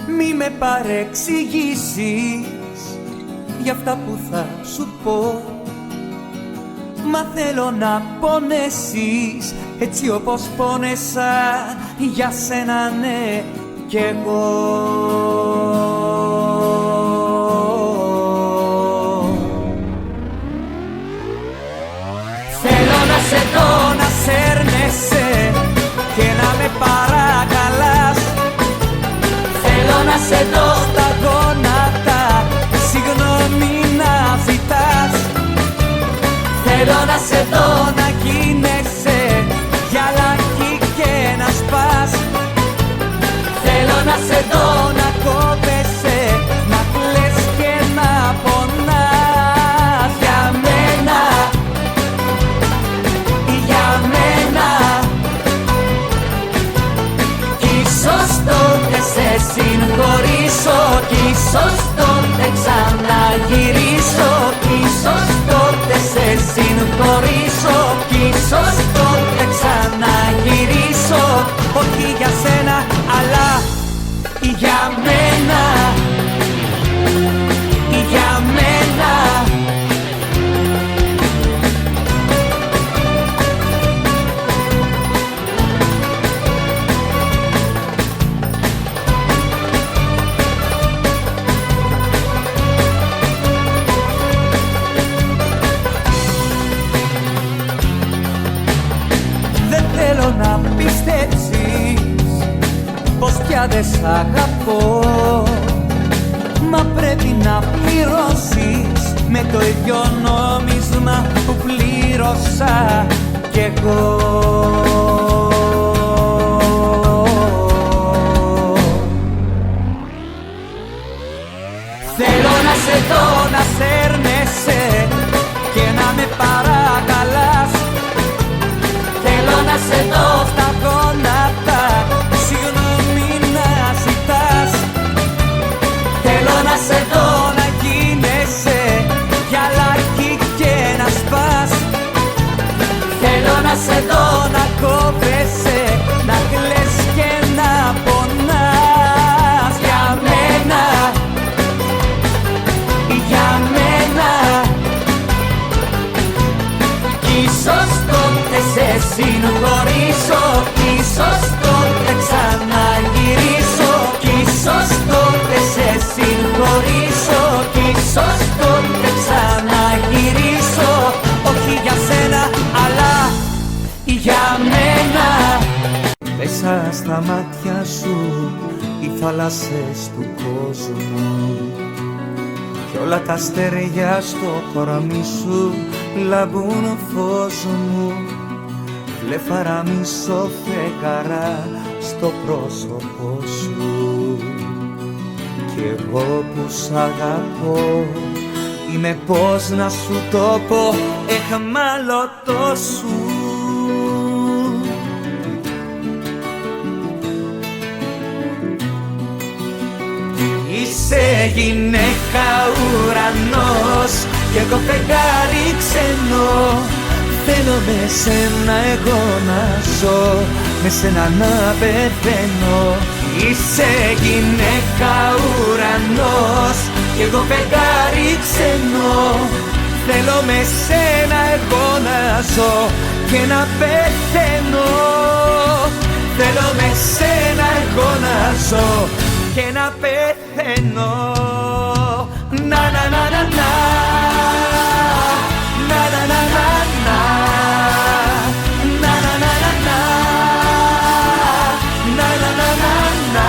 Μη με παρεξηγήσεις για αυτά που θα σου πω. Μα θέλω να πονέσεις έτσι όπως πόνεσα για σένα, ναι, κι εγώ. Θέλω να σε δω να σέρνεσαι και να με παρακαλάς. Θέλω να σε δω στα γόνατα, συγγνώμη να ζητάς. Θέλω να σε δω να γίνεσαι γυαλάκι και να σπάς. Θέλω να σε δω να κόβεσαι, να κλαις και να πονάς. Για μένα, για μένα. Κι ίσως τότε σε συγχωρήσω, κι ίσως τότε ξαναγυρίσω. Κι ίσως τότε σε συγχωρήσω, κι ίσως τότε ξαναγυρίσω. Όχι για σένα, αλλά για μένα, για μένα. Δεν θέλω να πιστέψεις πως πια δεν σ' αγαπώ. Μα πρέπει να πληρώσεις με το ίδιο νόμισμα που πλήρωσα κι εγώ. Θέλω να σε δω να σέρνεσαι και να με παρακαλάς. Θέλω να σε δω στα γόνατα, συγγνώμη να ζητάς. Θέλω να σε δω να γίνεσαι γυαλάκι και να σπάς. Θέλω να σε δω να κόβεσαι, να κλαις και να πονάς. Για μένα, για μένα. Κι ίσως τότε σε συγχωρήσω, κι ίσως τότε ξαναγυρίσω. Κι ίσως τότε σε συγχωρήσω, κι ίσως τότε ξαναγυρίσω. Όχι για σένα, αλλά για μένα. Μέσα στα μάτια σου οι θάλασσες του κόσμου κι όλα τα αστέρια στο κορμί σου λαμπούν φως μου. Βλέφαρα μισό φεγγαρά στο πρόσωπό σου. Κι εγώ που σ' αγαπώ είμαι, πώς να σου το πω, εχμάλωτος σου. Είσαι γυναίκα ουρανός κι εγώ φεγγάρι ξενό. Θέλω με σένα εγώ να ζω, με σένα να πεθαίνω. Είσαι γυναίκα ουρανός κι εγώ φεγγάρι ξενό. Θέλω με σένα εγώ να ζω και να πεθαίνω. Θέλω με σένα εγώ να ζω και να πεθαίνω. Να να να να να, να να να να να, να να να να να, να να να να να.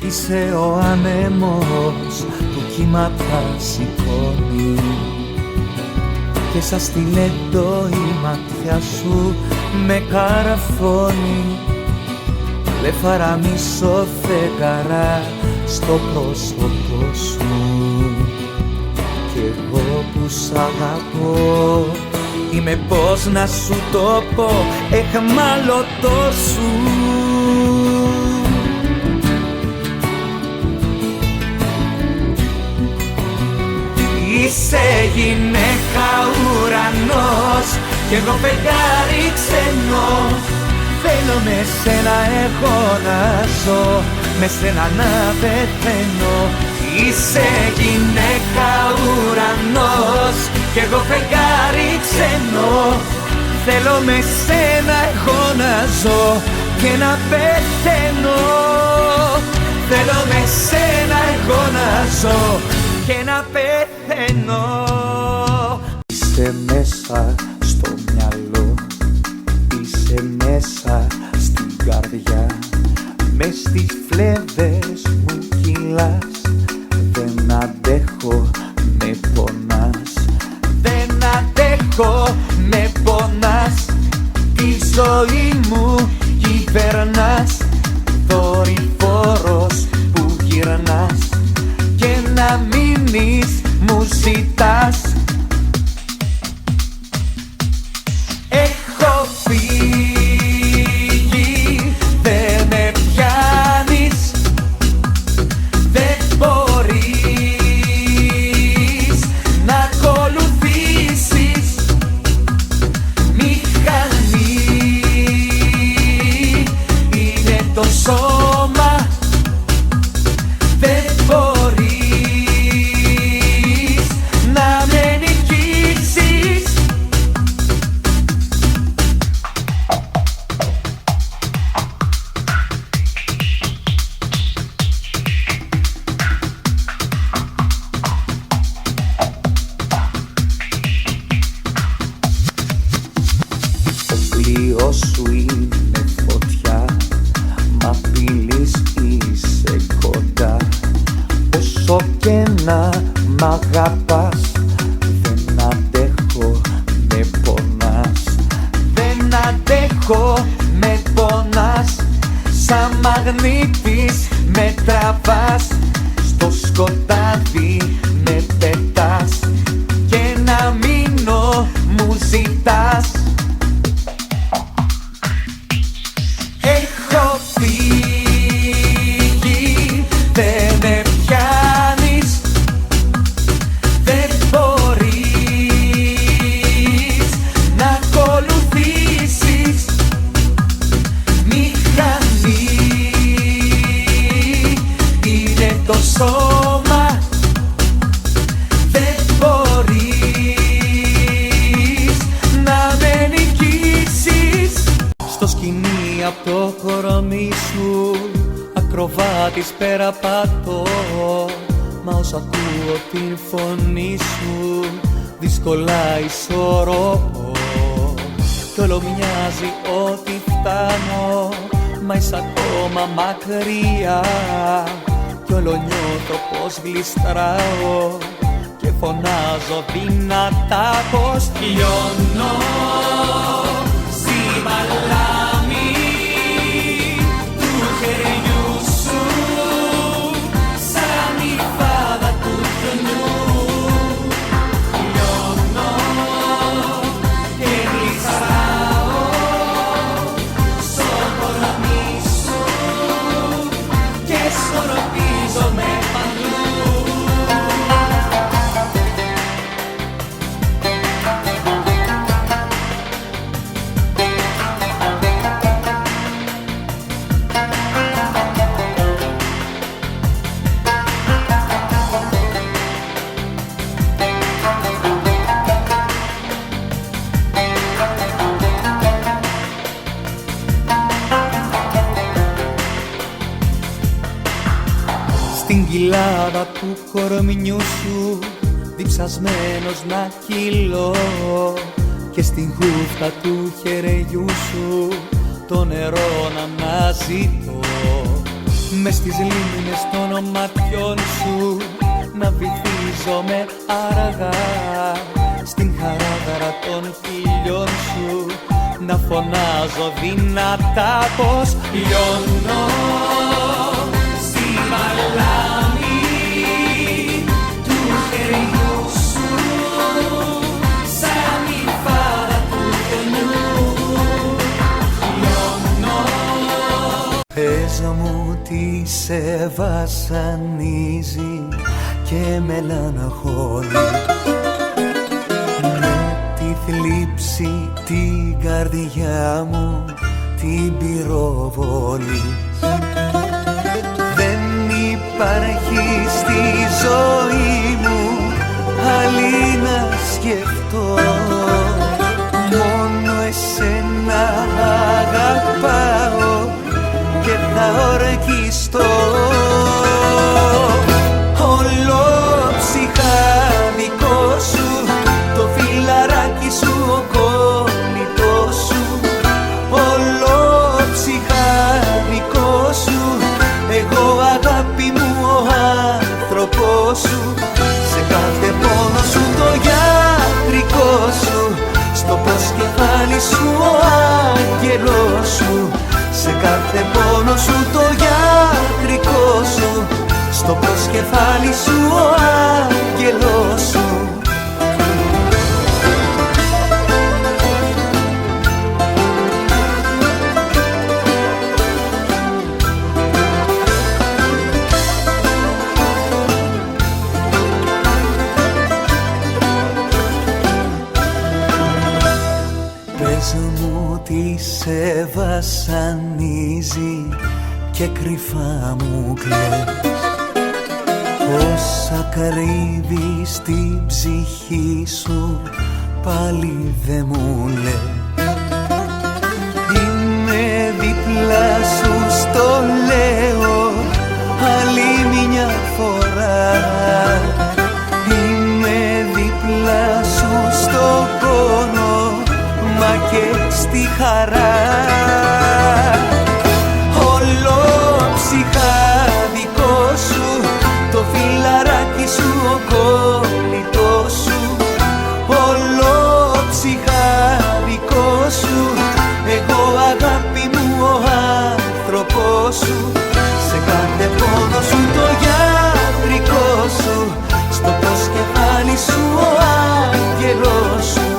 Είσαι ο άνεμος που κύματα σηκώνει και σαν στιλέτο η ματιά σου με καραφώνει. Βλέφαρα μισό φεγγαρά στο πρόσωπό σου. Κι εγώ που σ' αγαπώ είμαι, πώς να σου το πω, εχμάλωτος σου. Είσαι γυναίκα ουρανός κι εγώ φεγγάρι ξενό. Θέλω με σένα εγώ να ζω, με σένα να πεθαίνω. Είσαι γυναίκα ουρανός κι εγώ φεγγάρι ξενό. Θέλω με σένα εγώ να ζω και να πεθαίνω. Θέλω με σένα εγώ να ζω και να πεθαίνω. Είσαι μέσα στο μυαλό, είσαι μέσα στην καρδιά. Μες στις φλέβες μου κυλάς, δεν αντέχω, με πονάς. Δεν αντέχω, με πονάς. Τη ζωή μου κυβερνάς, δορυφόρος που γυρνάς και να μείνεις μου ζητάς. Έχω φύγει, δεν με πιάνεις, δεν μπορείς να ακολουθήσεις μηχανή. Είναι το σώμα, δεν μπορείς να με νικήσεις. Το πλοίο σου είναι φωτιά, μα πύλης είσαι κοντά. Όσο και να μ' αγαπάς, δεν αντέχω, με πονάς. Δεν αντέχω, με πονάς. Σαν μαγνήτης με τραβάς, στο σκοτάδι με πετάς και να μείνω μου ζητάς. Έχω φύγει, δεν με πιάνεις, δεν μπορείς να ακολουθήσεις μηχανή. Είναι το σώμα, δεν μπορείς να με νικήσεις. Στο σκηνή απ' το κορμί σου ακροβάτης περαπατώ, μα όσο ακούω την φωνή σου δύσκολα ισορροπώ. Κι όλο μοιάζει ότι φτάνω, μα είσαι ακόμα μακριά. Κι όλο νιώθω πως γλιστράω και φωνάζω δυνατά πως λιώνω στη μαλάμη του χεριού σου, σαν η φάδα του χιονιού. Λιώνω και γλιστράω στο κορμί σου και σκορπίζομαι παντού. Στην κοιλάδα του κορμιού σου διψασμένος να κυλώ και στην χούφτα του χεριού σου το νερό να αναζητώ. Μες στις λίμνες των ματιών σου να βυθίζομαι αργά, στην χαράδρα των φιλιών σου να φωνάζω δυνατά πως λιώνω στη μαλάμη του χεριού σου, σαν η φάδα του χιονιού. Λιώνω. Πες μου τι σε βασανίζει και μελαναχώνει, θλίψει την καρδιά μου, την πυροβολείς. Δεν υπάρχει στη ζωή μου άλλη να σκεφτώ, μόνο εσένα αγαπάω και θα ορκιστώ. Ολόψυχα δικό σου, το φιλαράκι σου, ο κολλητός σου. Ολόψυχα δικό σου, εγώ αγάπη μου ο άνθρωπός σου. Σε κάθε πόνο σου το γιατρικό σου, στο προσκεφάλι σου ο άγγελός σου. Σε κάθε πόνο σου το γιατρικό σου, στο προσκεφάλι σου ο άγγελός σου. Πες μου τι σε βασανίζει και κρυφά μου κλαις, όσα κρύβεις στην ψυχή σου πάλι δε μου λες. Είμαι δίπλα σου στο λέω άλλη μια φορά, είμαι δίπλα σου στο πόνο μα και στη χαρά. Ολόψυχα δικό σου, το φιλαράκι σου, ο κολλητός σου. Ολόψυχα δικό σου, εγώ αγάπη μου ο άνθρωπός σου. Σε κάθε πόνο σου το γιατρικό σου, στο προσκεφάλι σου ο άγγελός σου.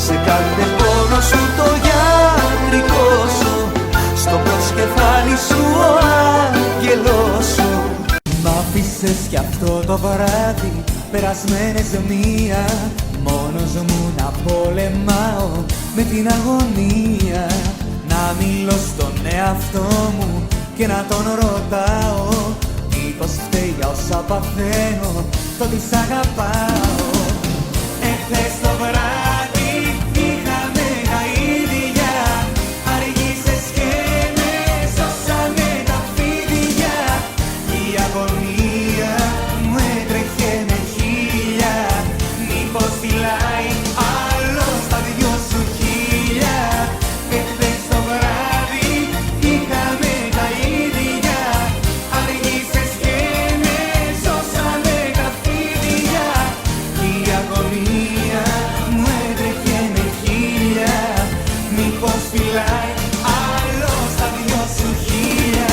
Σε κάθε πόνο σου το γιατρικό σου, στο προσκεφάλι σου ο άγγελός σου. Μ' άφησες κι αυτό το βράδυ, περασμένες μία, μόνος μου να πολεμάω με την αγωνία. Να μιλώ στον εαυτό μου και να τον ρωτάω, μήπως φταίει για όσα παθαίνω, το τι σ' αγαπάω. Εχθές το βράδυ είχαμε τα ίδια, αργήσες και με σώσανε τα φίδια. Η αγωνία μου έτρεχε με χίλια, μήπως φυλάει άλλο στα δυο σου χίλια. Εχθές το βράδυ είχαμε τα ίδια, αργήσες και με σώσανε τα φίδια. Η αγωνία μου έτρεχε με χίλια, μήπως φυλάει άλλο στα δυο σου χίλια.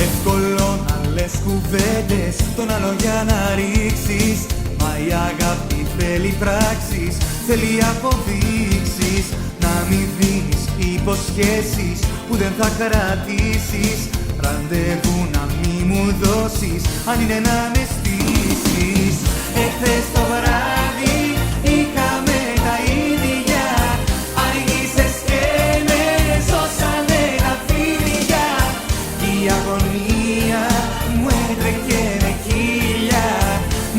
Εύκολο να λες κουβέντες τον άλλο για να ρίξεις, μα η αγάπη θέλει πράξεις, θέλει αποδείξεις. Να μην δίνεις υποσχέσεις που δεν θα κρατήσεις, ραντεβού να μη μου δώσεις, αν είναι να με στήσεις. Εχθές το βράδυ είχαμε τα ίδια, αργήσες και με σώσανε τα φίδια. Η αγωνία μου έτρεχε με χίλια,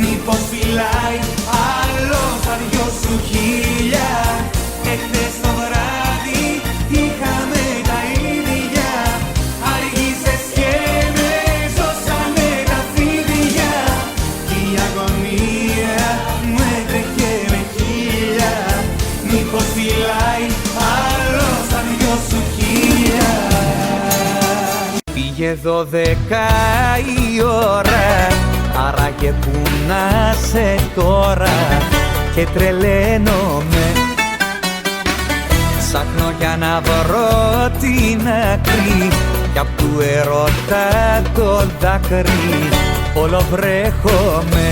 μήπως φυλάει άλλο στα δυο σου χίλια. Εχθές το βράδυ είχαμε τα ίδια, αργήσες και με σώσανε τα φίδια. Η αγωνία μου έτρεχε με χίλια, μήπως φυλάει άλλο στα δυο σου χίλια. Πήγε 12 η ώρα, άραγε που να σε τώρα, και τρελαίνομαι. Ψάχνω για να βρω την άκρη, κι απ' του ερώτα το δάκρυ όλο βρέχομαι.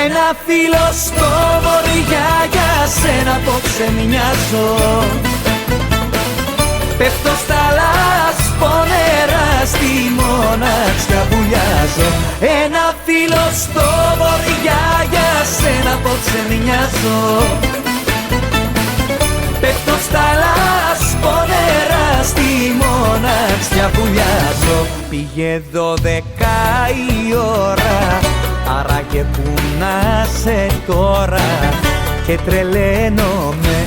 Ένα φίλο στο βορειά, για σένα απόψε μοιάζω. Πέφτω στα λάσπο νερά, στη μοναξιά βουλιάζω. Ένα φίλο στο βορειά, για σένα απόψε μοιάζω. Πέφτω στα λάσπο νερά, στη μοναξιά βουλιάζω. Πήγε 12 η ώρα, άραγε που να σε τώρα, και τρελαίνομαι.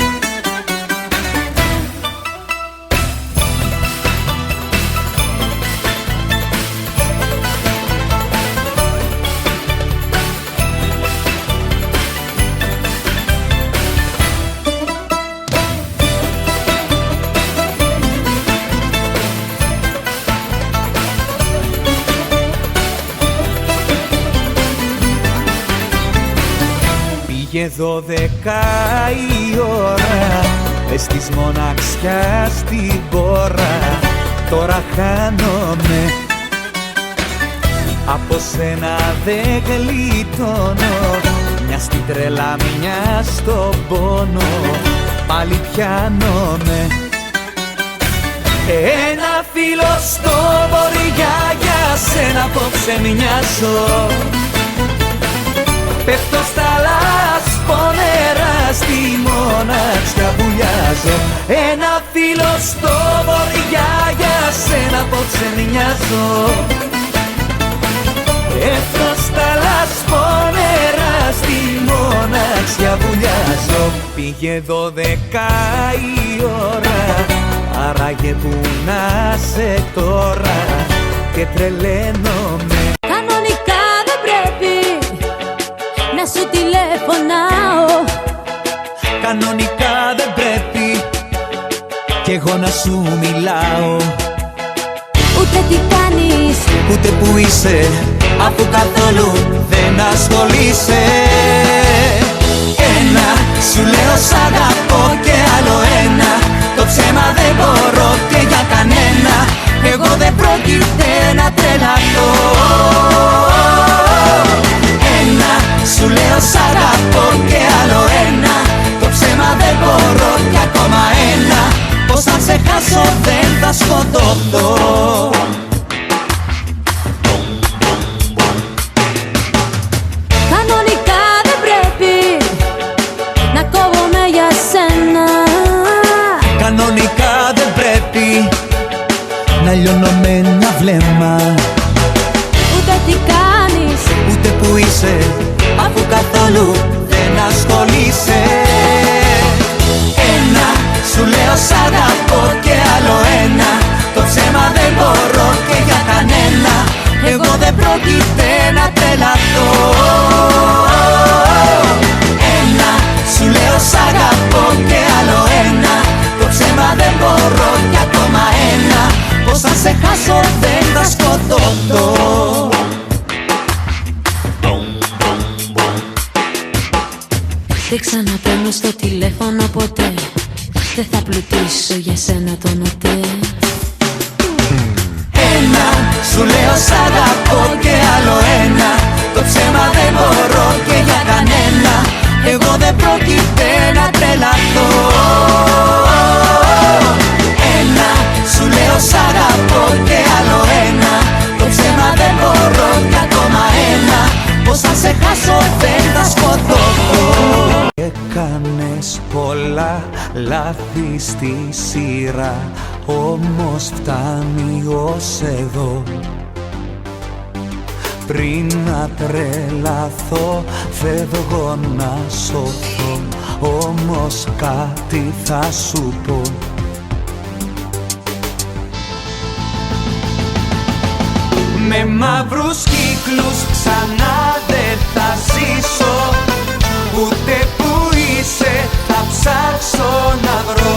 Πήγε 12 η ώρα, μες της μοναξιάς την πόρα, τώρα χάνομαι. Από σένα δεν γλιτώνω, μια στην τρέλα, μια στον πόνο, πάλι πιάνομαι. Ένα φίλο στο βορειά, για σένα απόψε μοιάζω. Πέφτω στα λάσπο νερά, στη μοναξιά βουλιάζω. Ένα φίλο στο βορειά, για σένα απόψε μοιάζω. Πέφτω στα λάσπο νερά, στη μοναξιά βουλιάζω. Πήγε 12 η ώρα, άραγε που να σε τώρα, και τρελαίνομαι. Κανονικά δεν πρέπει να σου τηλεφωνάω. Κανονικά δεν πρέπει κι εγώ να σου μιλάω. Ούτε τι κάνεις, ούτε που είσαι, αφού καθόλου δεν ασχολείσαι. Ένα σου λέω σ' αγαπώ και άλλο ένα, το ψέμα δεν μπορώ και για κανένα, εγώ δεν πρόκειται να τρελαθώ. Ένα σου λέω σ' αγαπώ και άλλο ένα, το ψέμα δεν μπορώ και ακόμα ένα, πως αν σε χάσω δεν θα σκοτωθώ. κανονικά δεν πρέπει να κόβομαι για σένα. Κανονικά δεν πρέπει να λιώνω με ένα βλέμμα. Ούτε τι κάνεις, ούτε που είσαι, αφού καθόλου δεν ασχολείσαι. Ένα σου λέω σ' αγαπώ και άλλο ένα, το ψέμα δεν μπορώ και για κανένα, εγώ δεν πρόκειται να τρελαθώ. Ένα σου λέω σ' αγαπώ και άλλο ένα, το ψέμα δεν μπορώ και ακόμα ένα, πως αν σε χάσω δεν θα σκοτωθώ. δεν ξαναπαίρνω στο τηλέφωνο ποτέ, δεν θα πλουτίσω για σένα το νοτέ. Ένα σου λέω σ' αγαπώ και άλλο ένα, το ψέμα δεν μπορώ και για κανένα, εγώ δεν πρόκειται να τρελαθώ. Ένα σου λέω σ' αγαπώ και άλλο ένα, το ψέμα δεν μπορώ και ακόμα ένα, πως αν σε χάσω δεν θα σκοτωθώ. Έκανες πολλά λάθη στη σειρά, όμως φτάνει ως εδώ. Πριν να τρελαθώ φεύγω να σωθώ, όμως κάτι θα σου πω. Με μαύρους κύκλους ξανά δεν θα ζήσω, ούτε που είσαι θα ψάξω να βρω.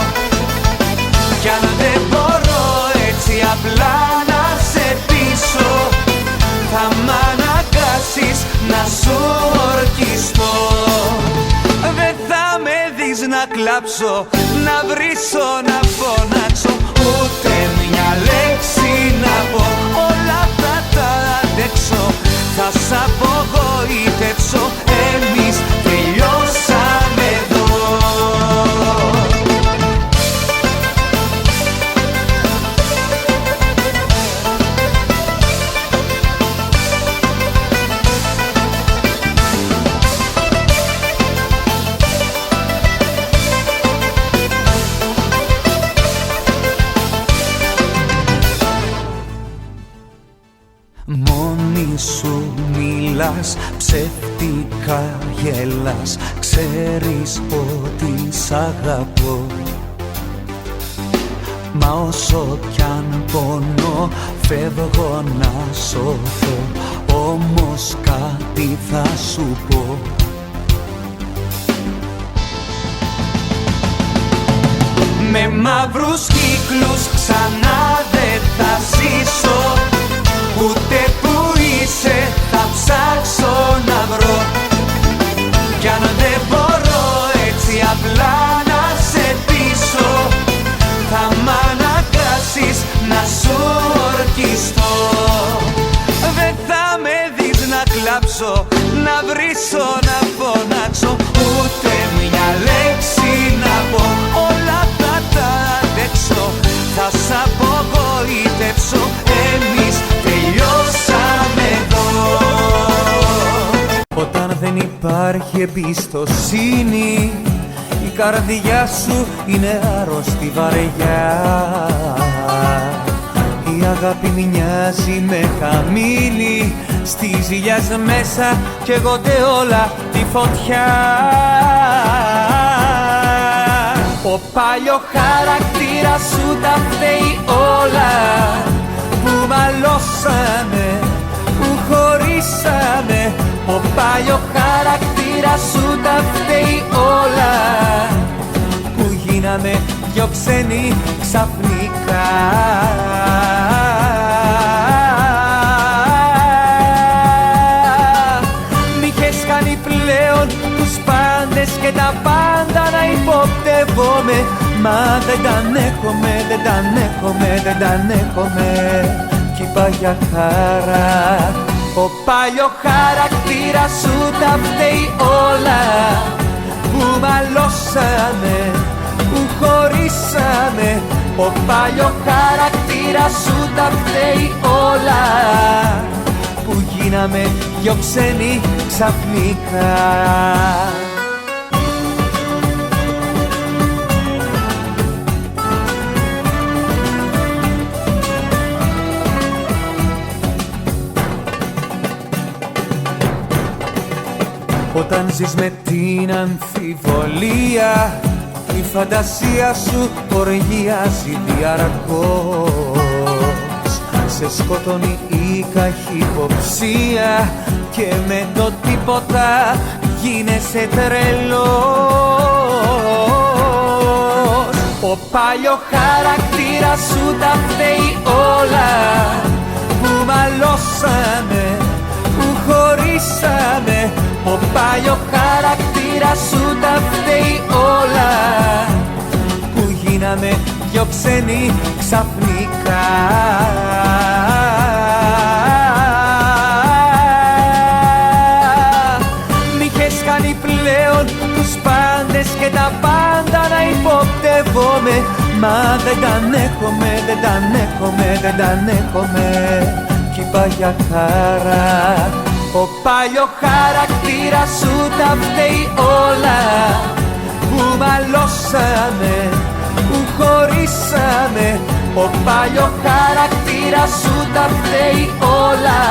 Κι αν δεν μπορώ έτσι απλά να σε πείσω, θα μ' αναγκάσεις να σου ορκιστώ. Δεν θα με δεις να κλάψω, να βρίσω, να φωνάξω, ούτε μια λέξη να πω. Όλα θα τα αντέξω, θα σ' απογοητεύσω, σου μιλάς, ψεύτικα γελάς, ξέρεις ότι σ' αγαπώ. Μα όσο κι αν πονώ, φεύγω να σωθώ, όμως κάτι θα σου πω. Με μαύρους κύκλους ξανά δεν θα ζήσω, ούτε που είσαι θα ψάξω να βρω. Κι αν δεν μπορώ έτσι απλά να σε πείσω, θα μ' αναγκάσεις να σου ορκιστώ. Δεν θα με δεις να κλάψω, να βρίσω, να φωνάξω, ούτε μια λέξη να πω. Όλα θα τα αντέξω, θα σ' απογοητεύσω, εμείς τελειώσαμε εδώ. Όταν δεν υπάρχει εμπιστοσύνη, η καρδιά σου είναι άρρωστη βαριά. Η αγάπη μοιάζει με χαμήλι, στη ζηλιάς μέσα καίγονται όλα τη φωτιά. Ο παλιό χαρακτήρας σου τα φταίει όλα, που μαλώσαμε, που χωρίσαμε. Ο παλιό χαρακτήρας σου τα φταίει όλα, που γίναμε δυο ξένοι ξαφνικά. Μ' είχες κάνει πλέον τους πάντες και τα πάντα να υποπτεύομαι. Μα δεν τα ανέχομαι, δεν τα ανέχομαι, δεν τα ανέχομαι. Κι είπα για χαρά, ο παλιό χαρακτήρας σου τα φταίει όλα, που μαλώσαμε, που χωρίσαμε. Ο παλιό χαρακτήρας σου τα φταίει όλα, που γίναμε δυο ξένοι ξαφνικά. Όταν ζεις με την αμφιβολία, η φαντασία σου οργιάζει διαρκώς. Σε σκοτώνει η καχυποψία και με το τίποτα γίνεσαι τρελός. Ο παλιό χαρακτήρας σου τα φταίει όλα, που μαλώσαμε, που χωρίσαμε. Ο παλιό χαρακτήρας σου τα φταίει όλα, που γίναμε δυο ξένοι ξαφνικά. Μ' είχες κάνει πλέον τους πάντες και τα πάντα να υποπτεύομαι. Μα δεν τα ανέχομαι, δεν τα ανέχομαι, δεν τα ανέχομαι. Κι είπα για χαρά, ο παλιό χαρακτήρας σου τα φταίει όλα, που μαλώσαμε, που χωρίσαμε. Ο παλιό χαρακτήρας σου τα φταίει όλα,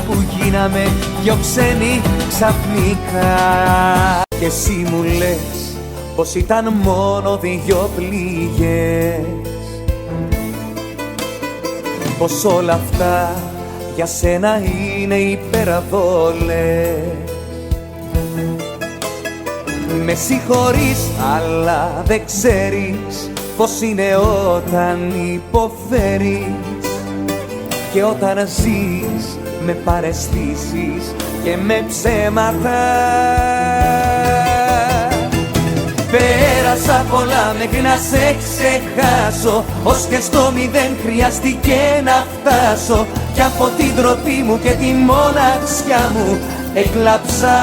που γίναμε δυο ξένοι ξαφνικά. Και εσύ μου λες πως ήταν μόνο δυο πληγές, πως όλα αυτά για σένα είναι υπεραβόλες. Με συγχωρείς, αλλά δεν ξέρεις πως είναι όταν υποφέρεις και όταν ζεις με παραισθήσεις και με ψέματα. Πέρασα πολλά μέχρι να σε ξεχάσω, ως και στο μηδέν χρειάστηκε να φτάσω. Κι από την ντροπή μου και τη μοναξιά μου έκλαψα.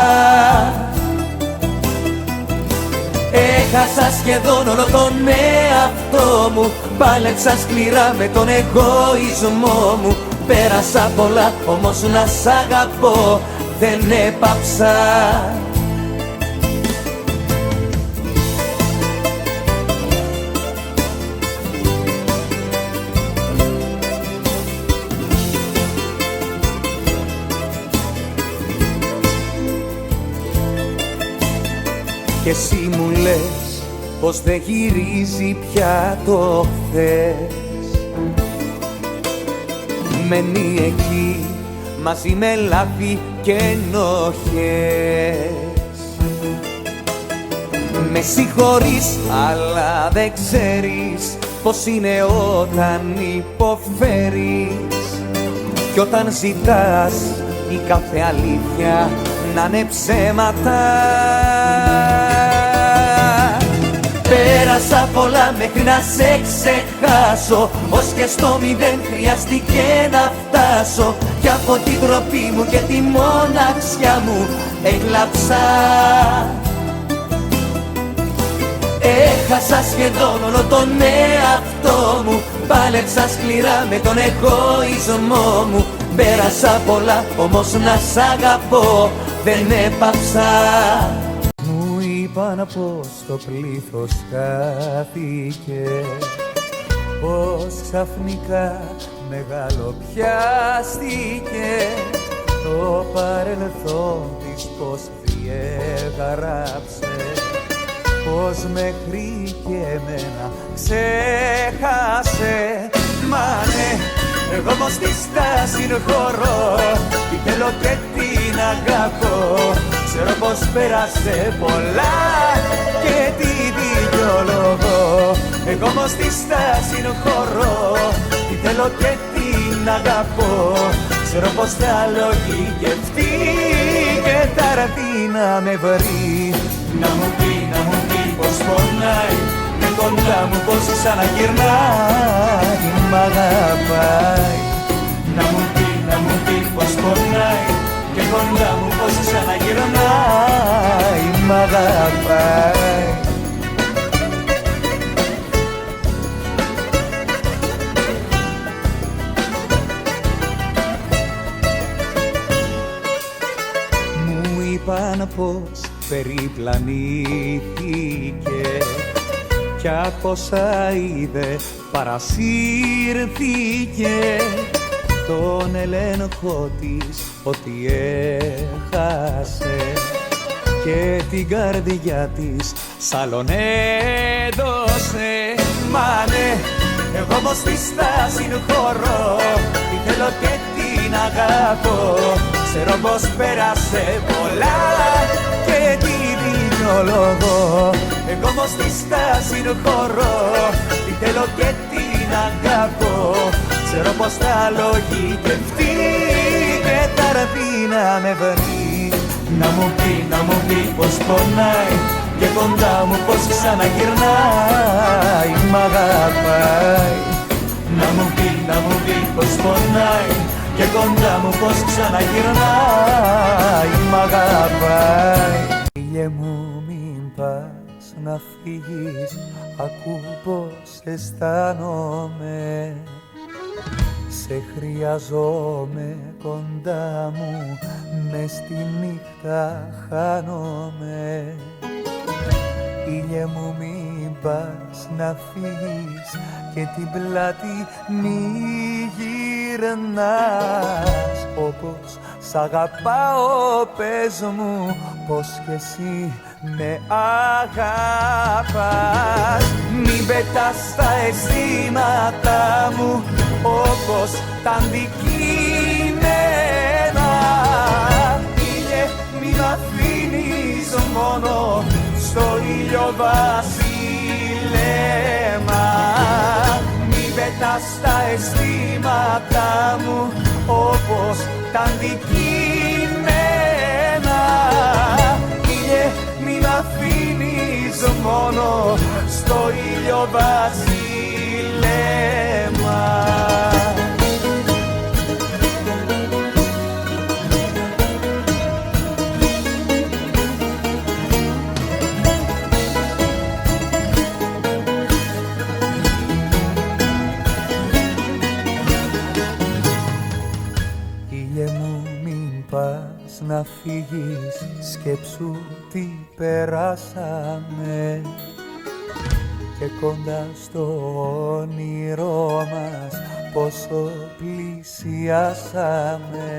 Έχασα σχεδόν όλο τον εαυτό μου, πάλεψα σκληρά με τον εγωισμό μου. Πέρασα πολλά, όμως να σ' αγαπώ δεν έπαψα. κι εσύ μου λες πως δεν γυρίζει πια το χθες. Μένει εκεί μαζί με λάθη και ενοχές. Με συγχωρείς αλλά δεν ξέρεις πως είναι όταν υποφέρεις κι όταν ζητάς η κάθε αλήθεια να είναι ψέματα. Πέρασα πολλά μέχρι να σε ξεχάσω, ως και στο μηδέν χρειάστηκε να φτάσω κι από την ντροπή μου και τη μοναξιά μου έκλαψα. Έχασα σχεδόν όλο τον εαυτό μου, πάλεψα σκληρά με τον εγωισμό μου. Πέρασα πολλά όμως να σ' αγαπώ δεν έπαψα. Μου είπαν πως το πλήθος χάθηκε, πως ξαφνικά μεγαλοπιάστηκε το παρελθόν της, πως διέγραψε, πως μέχρι και εμένα ξέχασε. Μα ναι, εγώ όμως της τα συγχωρώ, τι θέλω και την αγαπώ. Ξέρω πως πέρασε πολλά και τι δικαιολογώ. Εγώ όμως της τα συγχωρώ, τι θέλω και την αγαπώ. Ξέρω πως θα λογικευτεί και θα έρθει να με βρει. Να μου πει πως πονάει, με κοντά μου πως ξαναγυρνάει, μ' αγαπάει. Να μου πει πως πονάει, και κοντά μου πως ξαναγυρνάει, μ' αγαπάει. Μου είπαν πως περιπλανήθηκε κι από όσα είδε παρασύρθηκε τον έλεγχο της ότι έχασε και την καρδιά της σ' άλλον έδωσε. Μα ναι, εγώ όμως της τα συγχωρώ, τη θέλω και την αγαπώ. Ξέρω πως πέρασε πολλά και τι δικαιολογώ. Εγώ όμως της τα συγχωρώ, τη θέλω και την αγαπώ. Ξέρω πως θα λογικευτεί και θα έρθει να με βρει. Να μου πει πως πονάει και κοντά μου πως ξαναγυρνάει, μ' αγαπάει. Να μου πει πως πονάει και κοντά μου πως ξαναγυρνάει, μ' αγαπάει. Φίλε μου μην πας να φύγεις, ακού πως αισθάνομαι. Σε χρειαζόμαι κοντά μου, μες στη νύχτα χάνομαι. Ήλιε μου μην πας να φύγεις και την πλάτη μη γυρνάς. Όπως σ' αγαπάω πες μου πως κι εσύ με αγαπάς. Μην πετάς τα αισθήματά μου όπως τα αντικείμενα. Ήλιε μην μ' αφήνεις μόνο στο ήλιο βασίλεμα. Μην πετάς τα αισθήματά μου όπως τα αντικείμενα. Ήλιε μην μ' αφήνεις μόνο στο ήλιο βασίλεμα. Να φύγεις, σκέψου τι περάσαμε και κοντά στο όνειρό μας πόσο πλησιάσαμε.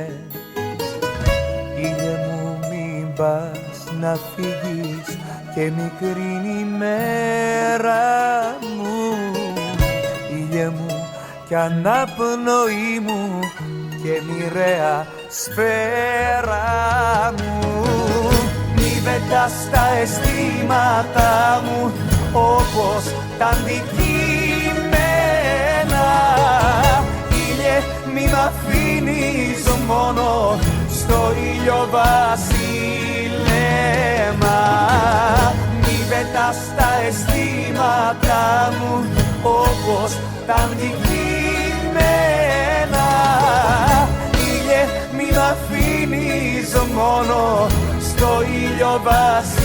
Ήλιε μου μην πας να φύγεις και μικρύνει η μέρα μου, ήλιε μου κι αναπνοή μου και μοιραία σφαίρα μου. Μη πετάς τα αισθήματα μου όπως τα αντικείμενα, ήλιε μη μ' αφήνεις μόνο στο ήλιο βασίλεμα. Μη πετάς τα αισθήματα μου όπως τα αντικείμενα, ήλιε μη μ' αφήνεις μόνο στο ήλιο βασίλεμα.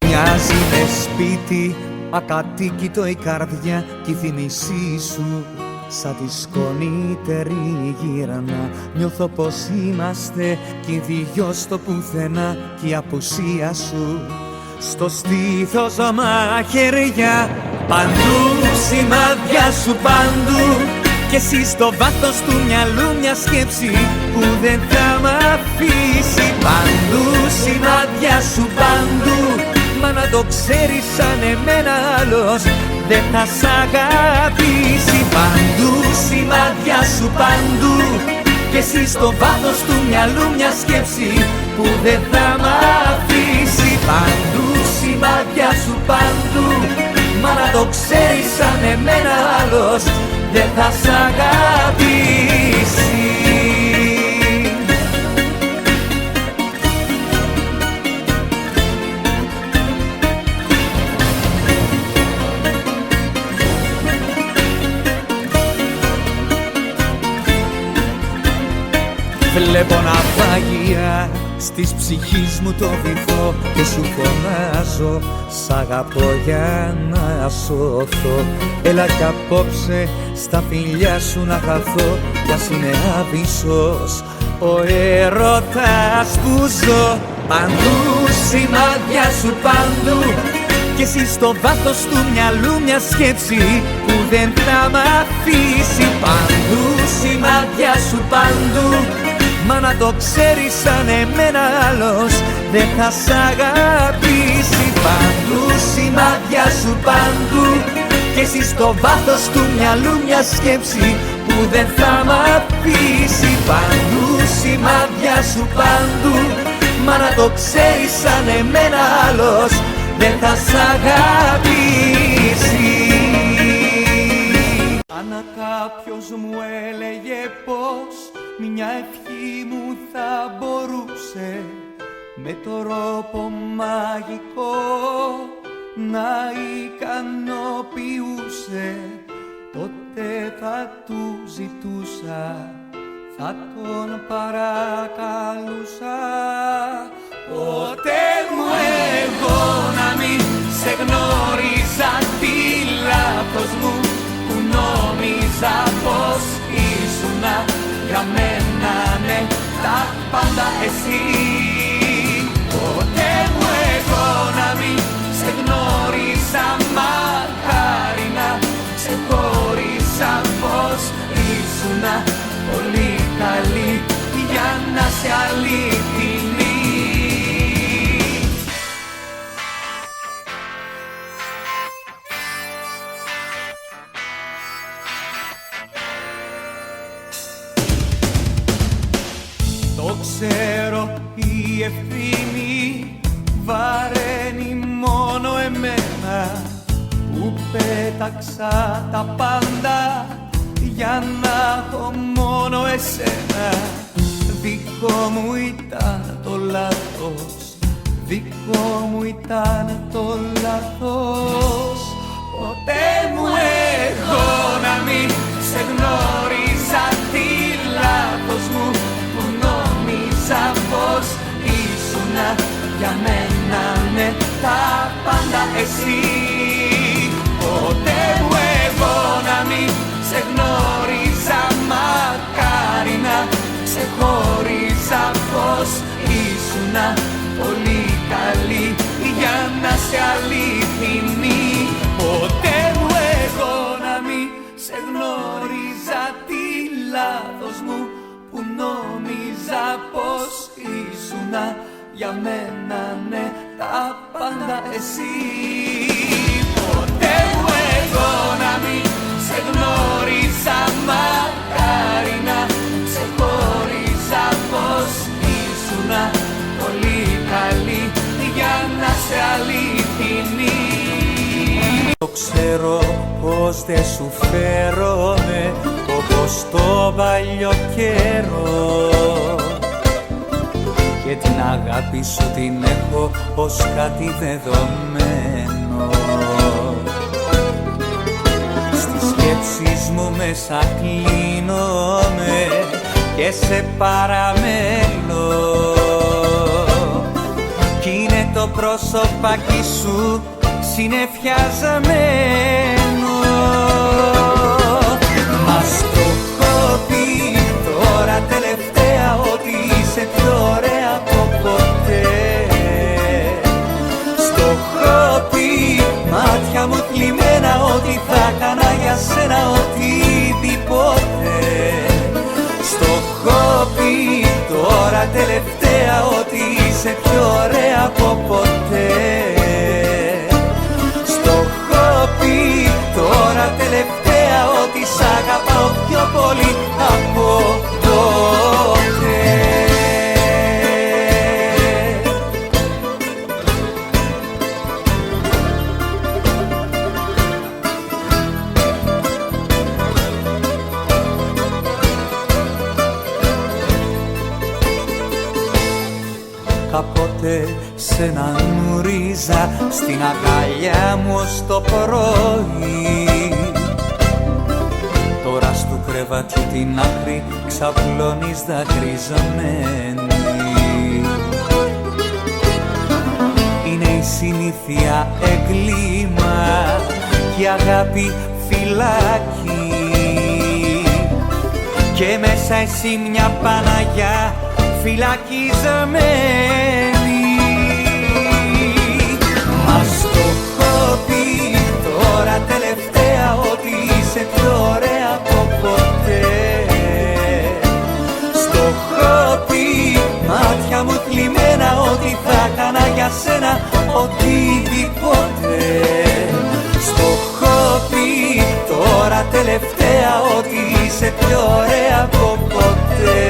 Μοιάζει με σπίτι ακατοίκητο η καρδιά κι η θύμησή σου σαν τη σκόνη τριγύρνα. Νιώθω πως είμαστε κι οι δυο στο πουθενά κι η απουσία σου στο στήθος μαχαιριά. Παντού σημάδια σου παντού κι εσύ στο βάθος του μυαλού μια σκέψη που δεν θα μ' αφήσει. Παντού σημάδια σου παντού, μα να το ξέρεις σαν εμένα άλλος δεν θα σ' αγαπήσει. Παντού σημάδια σου παντού κι εσύ στο βάθος του μυαλού μια σκέψη που δεν θα μ' αφήσει. Παντού σημάδια σου παντού, μα να το ξέρεις σαν εμένα άλλος δεν θα σ' αγαπήσει. Βλέπω ναυάγια στις ψυχής μου το βυθό και σου φωνάζω σ' αγαπώ για να σωθώ. Έλα κι απόψε στα φιλιά σου να χαθώ κι ας είναι άβυσσος ο έρωτας που ζω. Παντού σημάδια σου παντού κι εσύ στο βάθος του μυαλού μια σκέψη που δεν θα μ' αφήσει. Παντού σημάδια σου παντού, μα να το ξέρεις σαν εμένα άλλος δεν θα σ' αγαπήσει. Παντού σημάδια σου παντού κι εσύ στο βάθος του μυαλού μια σκέψη που δεν θα μ' αφήσει. Παντού σημάδια σου παντού, μα να το ξέρεις σαν εμένα άλλος δεν θα σ' αγαπήσει. Αν κάποιος μου έλεγε πως μια ευχή μου θα μπορούσε με τρόπο μαγικό να ικανοποιούσε, τότε θα του ζητούσα, θα τον παρακαλούσα. Ποτέ μου εγώ να μην σε γνώριζα τι λάθος μου που νόμιζα πως ήσουνα για μένα ναι τα πάντα εσύ. Ποτέ μου εγώ να μην σε γνώριζα, μακάρι να ξεχώρισα πως ήσουνα πολύ καλή για να σε αληθινή. Το ξέρω η ευθύνη βαραίνει μόνο εμένα που πέταξα τα πάντα για να έχω μόνο εσένα. Δικό μου ήταν το λάθος, δικό μου ήταν το λάθος. Ποτέ μου εγώ να μην σε γνώριζα τι λάθος μου που νόμιζα πως ήσουνα για μένα ναι τα πάντα εσύ. Ποτέ μου εγώ να μην σε γνώριζα, μακάρι να ξεχώριζα πως ήσουνα πολύ καλή για να σε αληθινή. Ποτέ μου εγώ να μην σε γνώριζα τι λάθος μου που νόμιζα πως ήσουνα μένα, ναι, τα πάντα εσύ. Ποτέ μου εγώ να μην σε γνώριζα, μακάρι να ξεχώριζα πως ήσουνα πολύ καλή για να σε αληθινή. Το ξέρω πως δεν σου φέρομαι όπως το παλιό καιρό και την αγάπη σου την έχω ως κάτι δεδομένο. Στις σκέψεις μου μέσα κλείνομαι και σε παραμένω κι είναι το πρόσωπάκι σου συννεφιαζαμένο. Μας το έχω πει τώρα τελευταία ότι είσαι πιο ωραία από ποτέ. Στο έχω πει μάτια μου κλειμένα ότι θα έκανα για σένα οτιδήποτε. Στο έχω πει τώρα τελευταία ότι είσαι πιο ωραία από ποτέ. Τώρα τελευταία ότι σ' αγαπάω πιο πολύ από τότε. Κάποτε σε να νουρίζα στην αγκαλιά μου ως το πρωί. Τώρα στο κρεβάτι την άκρη ξαπλώνεις δακρυζωμένη. Είναι η συνήθεια έγκλημα και η αγάπη φυλάκι και μέσα εσύ μια Παναγιά φυλακιζαμένη. Μας το έχω πει τώρα τελευταία ότι είσαι πιο ωραία από ποτέ. Στο έχω πει μάτια μου κλειμένα ότι θα έκανα για σένα οτιδήποτε. Στο έχω πει τώρα τελευταία ότι είσαι πιο ωραία από ποτέ.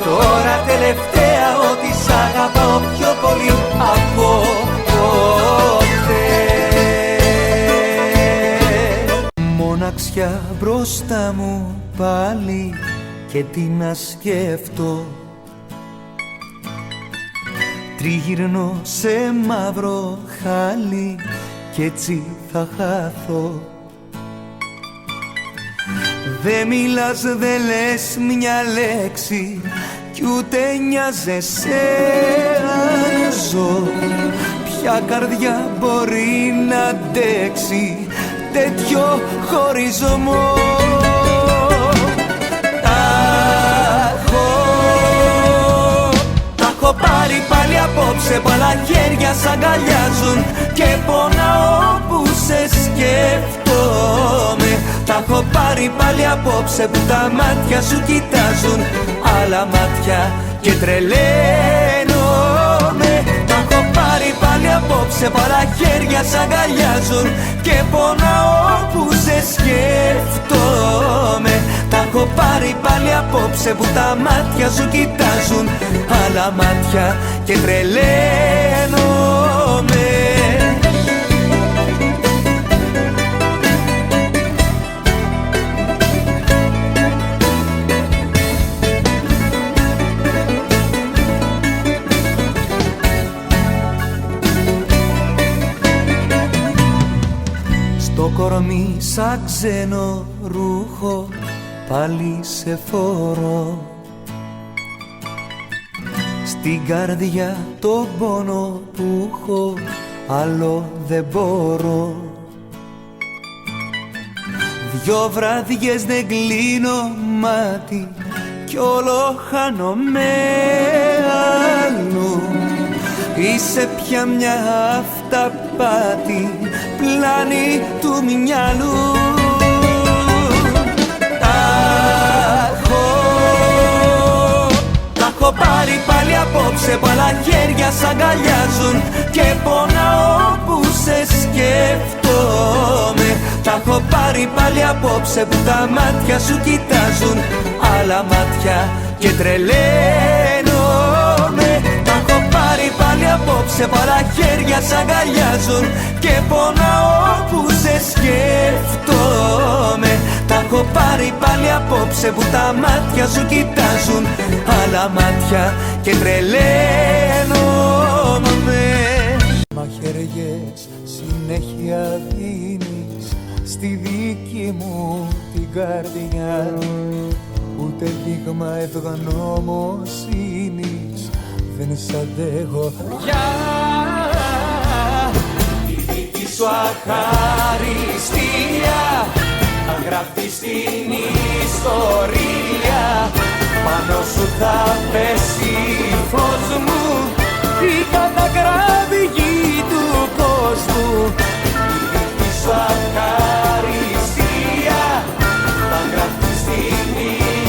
Τώρα τελευταία ότι σ' αγαπάω πιο πολύ από ποτέ. Μοναξιά μπροστά μου πάλι και τι να σκέφτω. Τριγυρνώ σε μαύρο χάλι κι έτσι θα χάθω. Δε μιλάς, δε λες μια λέξη κι ούτε νοιάζεσαι αν ζω. Ποια καρδιά μπορεί να αντέξει τέτοιο χωρισμό. Τα έχω πάρει πάλι απόψε που άλλα χέρια σ' αγκαλιάζουν και πονάω που σε σκέφτομαι. Τα έχω πάρει πάλι απόψε που τα μάτια σου κοιτάζουν άλλα μάτια και τρελαίνομαι. Τα έχω πάρει πάλι απόψε που άλλα χέρια σ' αγκαλιάζουν και πονάω που σε σκέφτομαι. Τα έχω πάρει πάλι απόψε που τα μάτια σου κοιτάζουν άλλα μάτια και τρελαίνομαι. Το κορμί σαν ξένο ρούχο πάλι σε φορώ. Στην καρδιά το πόνο που έχω άλλο δεν μπορώ. Δυο βράδιες δεν κλείνω μάτι κι όλο χάνομαι αλλού. Είσαι πια μια αυταπάτη πλάνη του μυαλού. πάρει πάλι απόψε που άλλα χέρια σ' αγκαλιάζουν και πονάω που σε σκέφτομαι. Τα έχω πάρει πάλι απόψε που τα μάτια σου κοιτάζουν άλλα μάτια και τρελαίνομαι. Τα έχω πάρει πάλι απόψε που άλλα χέρια σ' αγκαλιάζουν και πονάω που σε σκέφτομαι. Τα έχω πάρει πάλι απόψε που τα μάτια σου κοιτάζουν άλλα μάτια και τρελαίνομαι. Μαχαιριές συνέχεια δίνεις στη δική μου την καρδιά, ούτε δείγμα ευγνωμοσύνης δεν σ' αντέχω πια. Η δική σου αχαριστία θα γραφτεί στην ιστορία, πάνω σου θα πέσει φως μου η κατακραυγή του κόσμου. Η δική σου αχαριστία θα γραφτεί στην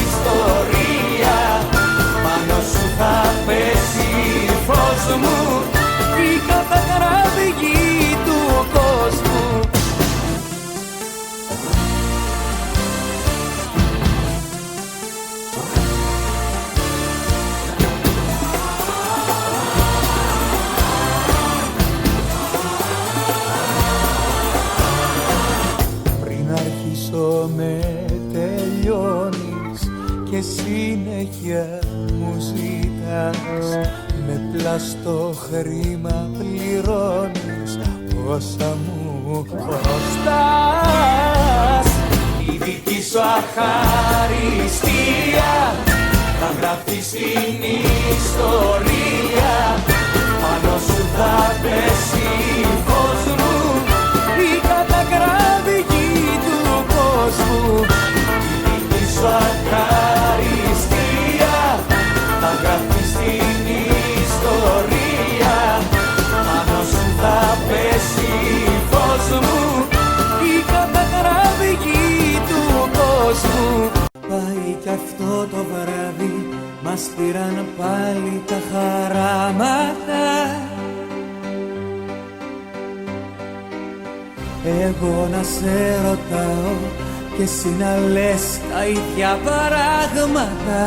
ιστορία, πάνω σου θα πέσει φως μου η κατακραυγή του κόσμου. Με τελειώνεις και συνέχεια μου ζητάς, με πλαστό χρήμα πληρώνεις όσα μου χρωστάς. Η δική σου αχαριστία θα γραφτεί στην ιστορία, πάνω σου θα πέσει φως μου η κατακραυγή του κόσμου. Η δική σου αχαριστία θα γραφτεί στην ιστορία, πάνω σου θα πέσει φως μου η κατακραυγή του κόσμου. Πάει κι αυτό το βράδυ, μας πήραν πάλι τα χαράματα. Εγώ να σε ρωτάω και εσύ να λες τα ίδια πράγματα.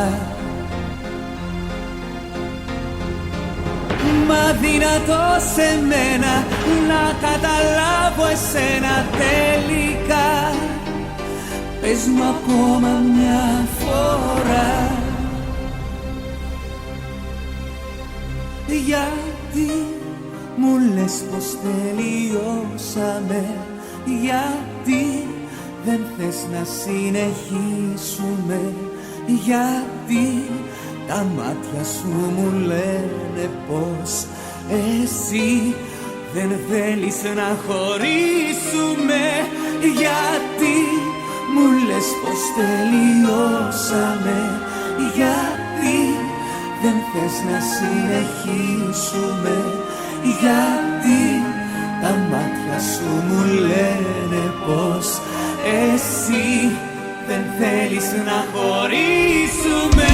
Μα δυνατό σε μένα να καταλάβω εσένα τελικά. Πες μου ακόμα μια φορά, γιατί μου λες πως τελειώσαμε, γιατί δεν θες να συνεχίσουμε, γιατί τα μάτια σου μου λένε πως εσύ δεν θέλεις να χωρίσουμε, γιατί μου λες πως τελειώσαμε, γιατί δεν θες να συνεχίσουμε, γιατί τα μάτια σου μου λένε πως εσύ δεν θέλεις να χωρίσουμε.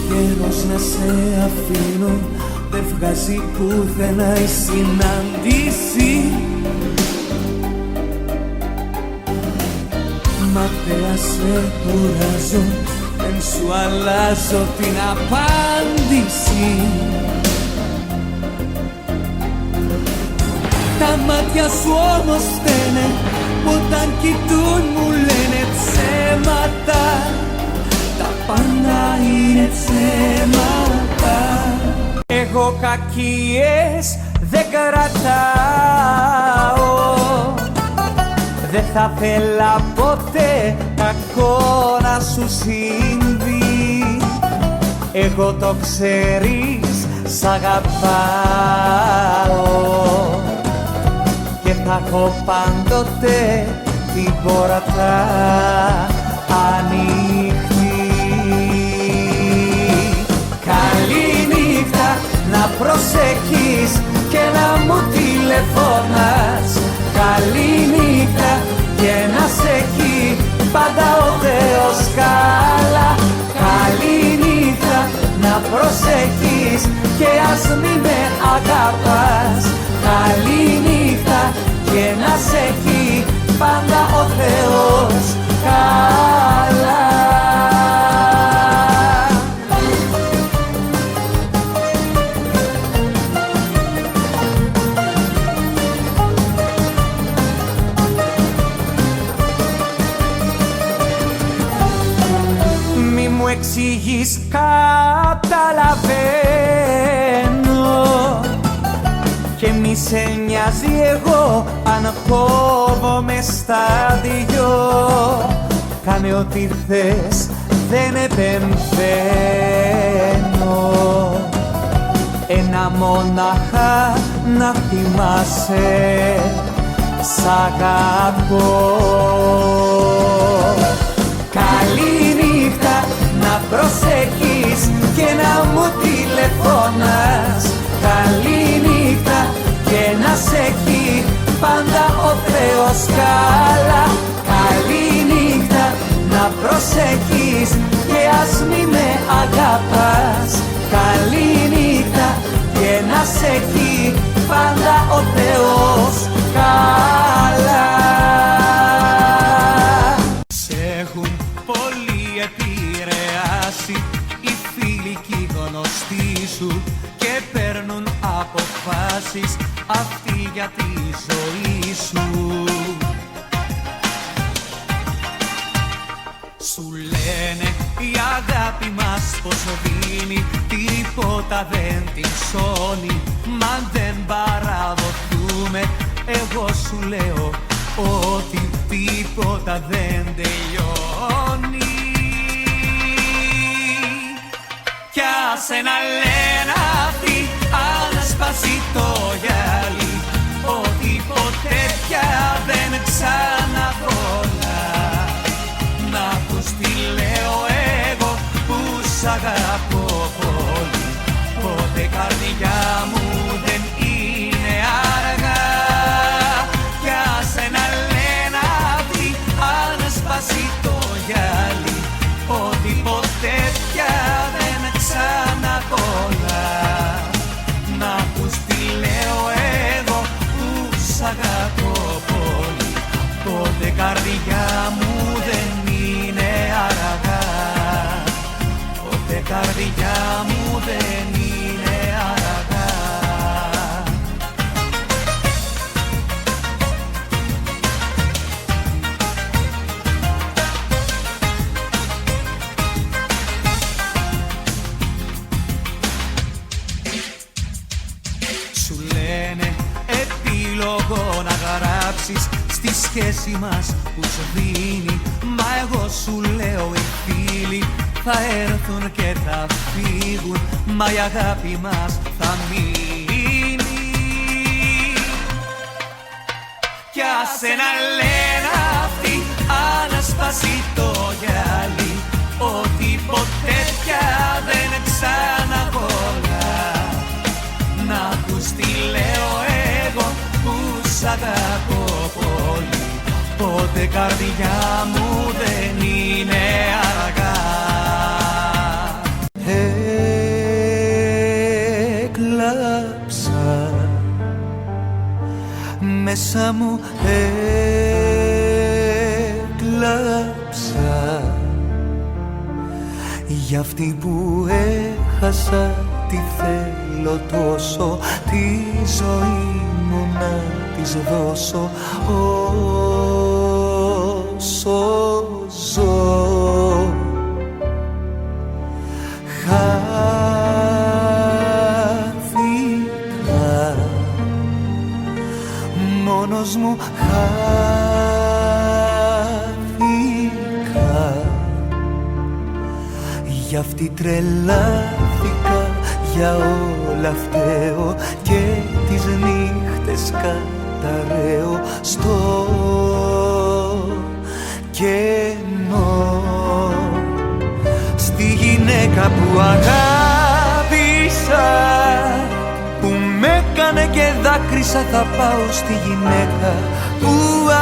Καιρός να σε αφήνω, δεν βγάζει πουθενά η συνάντηση. Μα πέρα σε κουράζω, δεν σου αλλάζω την απάντηση. Τα μάτια σου όμως φταίνε, όταν κοιτούν μου λένε ψέματα. Τα πάντα είναι ψέματα. Εγώ κακίες δεν κρατάω, δεν θα θέλα ποτέ κακό να σου συμβεί. Εγώ το ξέρεις, σ' αγαπάω και θα έχω πάντοτε την πόρτα ανοιχτή. προσέχεις και να μου τηλεφωνάς. Καληνύχτα και να σε έχει πάντα ο Θεός καλά. Καληνύχτα, να προσέχεις και ας μη με αγαπάς. Καληνύχτα και να σε έχει πάντα ο Θεός καλά. Μη μου εξηγείς, καταλαβαίνω και μη σε νοιάζει εγώ αν κόβομαι στα δυο. Κάνε ό,τι θες, δεν επεμβαίνω. Ένα μονάχα να θυμάσαι, σ' αγαπώ. Καληνύχτα, να προσέχεις και να μου τηλεφωνάς. Καληνύχτα και να σε έχει πάντα ο Θεός καλά. Καληνύχτα, να προσέχεις και ας μη με αγαπάς. Καληνύχτα και να σε έχει πάντα ο Θεός καλά. Σε έχουν πολύ επηρεάσει οι φίλοι και οι γνωστοί σου και παίρνουν αποφάσεις αυτοί για τη ζωή σου. Σου λένε η αγάπη μας πως δίνει, τίποτα δεν την σώνει. Μα αν δεν παραδοθούμε, εγώ σου λέω ότι τίποτα δεν τελειώνει. Κι άσε να λένε αυτοί αν σπάσει το γυαλί, ότι ποτέ πια δεν ξανακολλά. Να ακούς τι λέω εγώ που σ' αγαπώ πολύ, ποτέ καρδιά μου δεν είναι αργά. Κι άσε να λένε αυτοί αν σπάσει το γυαλί, ότι ποτέ πια δεν ξανακολλά. Να ακούς τι λέω εγώ που σ' αγαπώ πολύ, ποτέ καρδιά μου δεν είναι αργά. Ποτέ καρδιά μου δεν είναι αργά. Σου λένε επίλογο να γράψεις στη σχέση μας που σου δίνει. Μα εγώ σου λέω οι φίλοι θα έρθουν και θα φύγουν, μα η αγάπη μας θα μείνει. Κι άσε να λένε αυτοί αν σπάσει το γυαλί, ότι ποτέ πια δεν ξανακολλά. Να ακούς τι λέω εγώ που σ' αγαπώ πολύ, ποτέ καρδιά μου δεν είναι αργά. Έκλαψα, μέσα μου έκλαψα, για αυτή που έχασα τη θέλω τόσο, τη ζωή μου να της δώσω όσο ζω. Χάθηκα, μόνος μου χάθηκα, γι' αυτή τρελάθηκα, για όλα φταίω και τις νύχτες καταραίω στο κενό. Στη γυναίκα που αγάπησα και δάκρυσα θα πάω στη γυναίκα που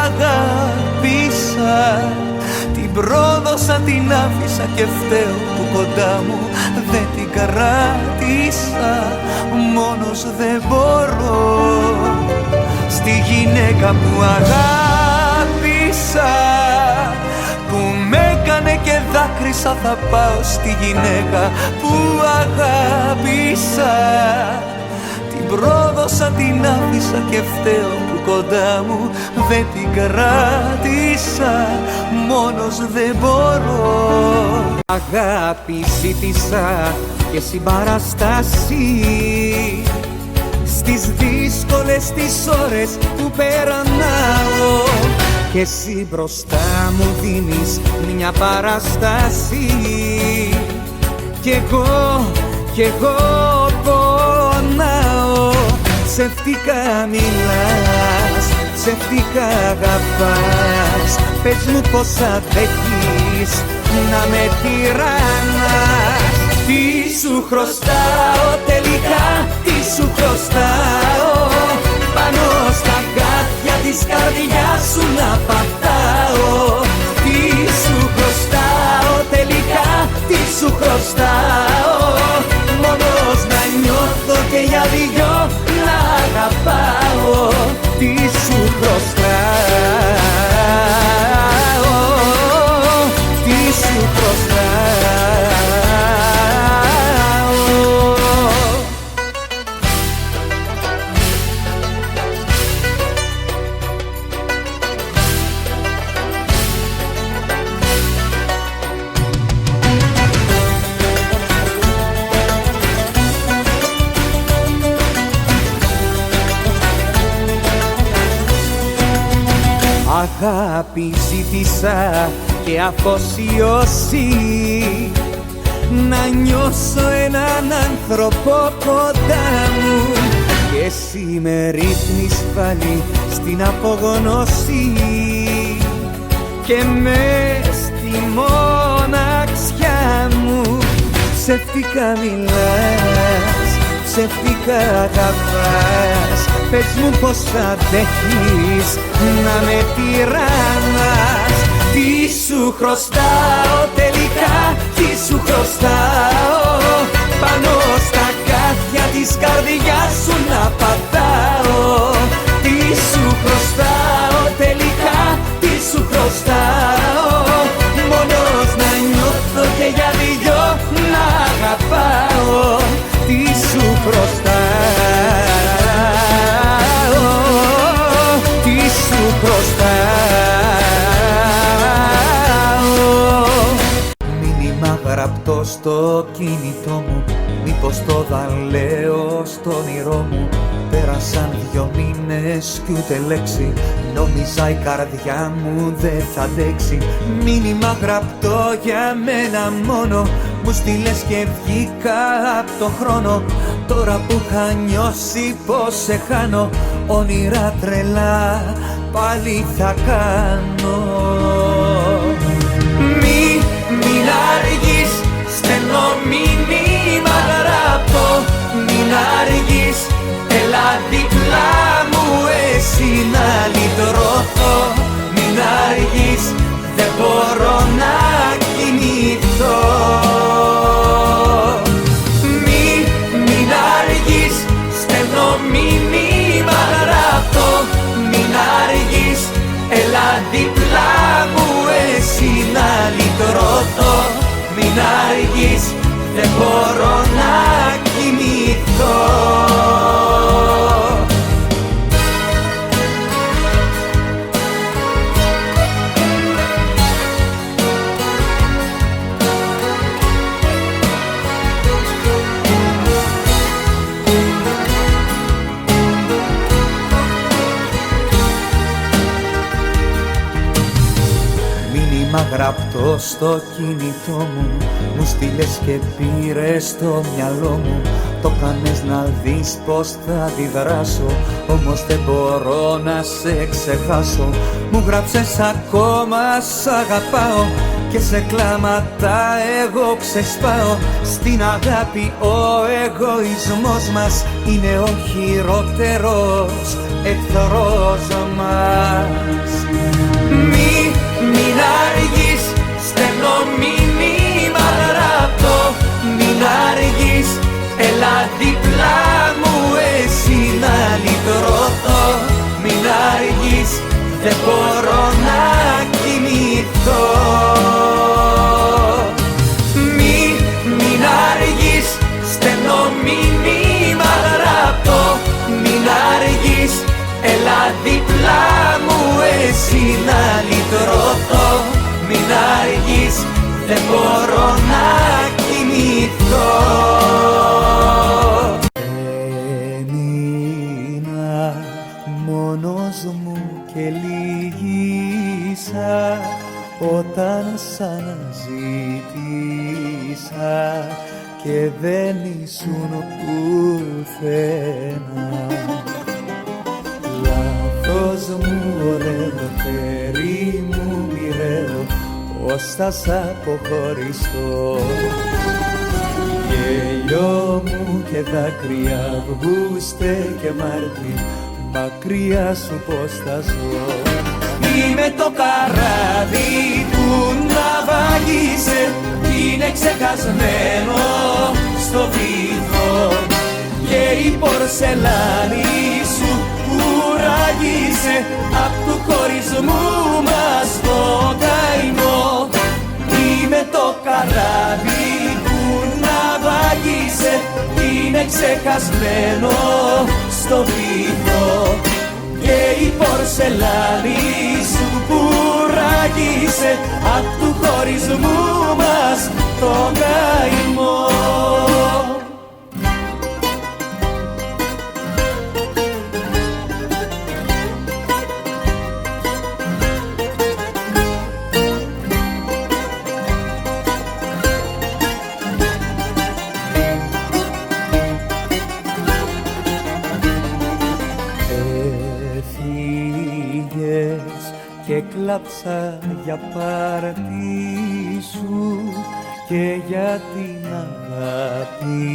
αγάπησα. Την πρόδωσα, την άφησα και φταίω που κοντά μου δεν την κράτησα. Μόνος δεν μπορώ στη γυναίκα που αγάπησα, που με έκανε και δάκρυσα θα πάω στη γυναίκα που αγάπησα. Την πρόδωσα, την άφησα και φταίω που κοντά μου δεν την κράτησα. Μόνος δεν μπορώ. Αγάπη ζήτησα και συμπαραστάση στις δύσκολες τις ώρες που περνάω, και εσύ μπροστά μου δίνεις μια παράσταση, κι εγώ πονάω. Ψευτικά μιλάς, ψευτικά αγαπάς. Πες μου πως αντέχεις να με τυραννάς. Τι σου χρωστάω τελικά, τι σου χρωστάω, πάνω στα γάτια της καρδιάς σου να πατάω. Τι σου χρωστάω τελικά, τι σου χρωστάω, μόνος να νιώθω και για δυο να αγαπάω. Τι σου χρωστάω, τι σου χρωστάω. Αγάπη ζήτησα και αφοσίωση, να νιώσω έναν άνθρωπο κοντά μου, και εσύ με ρίχνεις πάλι στην απογνώση και μες στη μοναξιά μου. Ψευτικά μιλάς, ψευτικά αγαπάς. Πες μου πως αντέχεις να με τυραννάς. Τι σου χρωστάω τελικά, τι σου χρωστάω, πάνω στα κάθια της καρδιάς σου να πατάω. Τι σου χρωστάω τελικά, τι σου χρωστάω, μόνος να νιώθω και για δυο να αγαπάω. Τι σου χρωστάω, τι σου χρωστάω. Μήνυμα γραπτό στο κινητό μου, μήπως το δαλέω στο όνειρό μου. Πέρασαν 2 μήνες κι ούτε λέξη, νόμιζα η καρδιά μου δεν θα αντέξει. Μήνυμα γραπτό για μένα μόνο, μου στείλες και βγήκα απ' το χρόνο. Τώρα που είχα νιώσει πως σε χάνω, όνειρα τρελά πάλι θα κάνω. Μην αργείς, στέλνω μήνυμα γραπτό. Μην αργείς, έλα δίπλα μου εσύ να λυτρωθώ. Μην αργείς, δεν μπορώ να κοιμηθώ. Μην αργείς, στέλνω μήνυμα γραπτό. Μην αργείς, έλα δίπλα μου εσύ να λυτρωθώ. Μην αργείς, δεν μπορώ να κοιμηθώ. γραπτό στο κινητό μου, μου στείλες και πήρες το μυαλό μου. Το κάνες να δεις πως θα αντιδράσω, όμως δεν μπορώ να σε ξεχάσω. Μου γράψες ακόμα σ' αγαπάω και σε κλάματα εγώ ξεσπάω. Στην αγάπη ο εγωισμός μας είναι ο χειρότερος εχθρός μας. Μην αργείς, στέλνω μήνυμα γραπτό. Μην αργείς, έλα δίπλα μου εσύ να λυτρωθώ. Μην αργείς, δεν μπορώ να κοιμηθώ. Μην αργείς, στέλνω μήνυμα γραπτό. Μην αργείς, έλα δίπλα μου εσύ να λυτρωθώ. Μην αργείς, δεν μπορώ να κοιμηθώ. Έμεινα μόνος μου και λυγίσα όταν σ' αναζήτησα και δεν ήσουν πουθενά. Λάθος μου ωραίο, χέρι μου μοιραίο, πως θα σ' αποχωριστώ. Γέλιο μου και δάκρυα, Αυγούστε και Μάρτι, μακριά σου πως θα ζω. Είμαι το καράβι που ναυάγησε, είναι ξεχασμένο στο βυθό. Και η πορσελάνη σου κουράγισε απ' του χωρισμού μας το καημό. Είμαι το καράβι που ναυάγησε, είναι ξεχασμένο στο βυθό. Και η πορσελάνη σου κουράγισε απ' του χωρισμού μας το καημό. Και κλάψα για πάρτι σου και για την αγάπη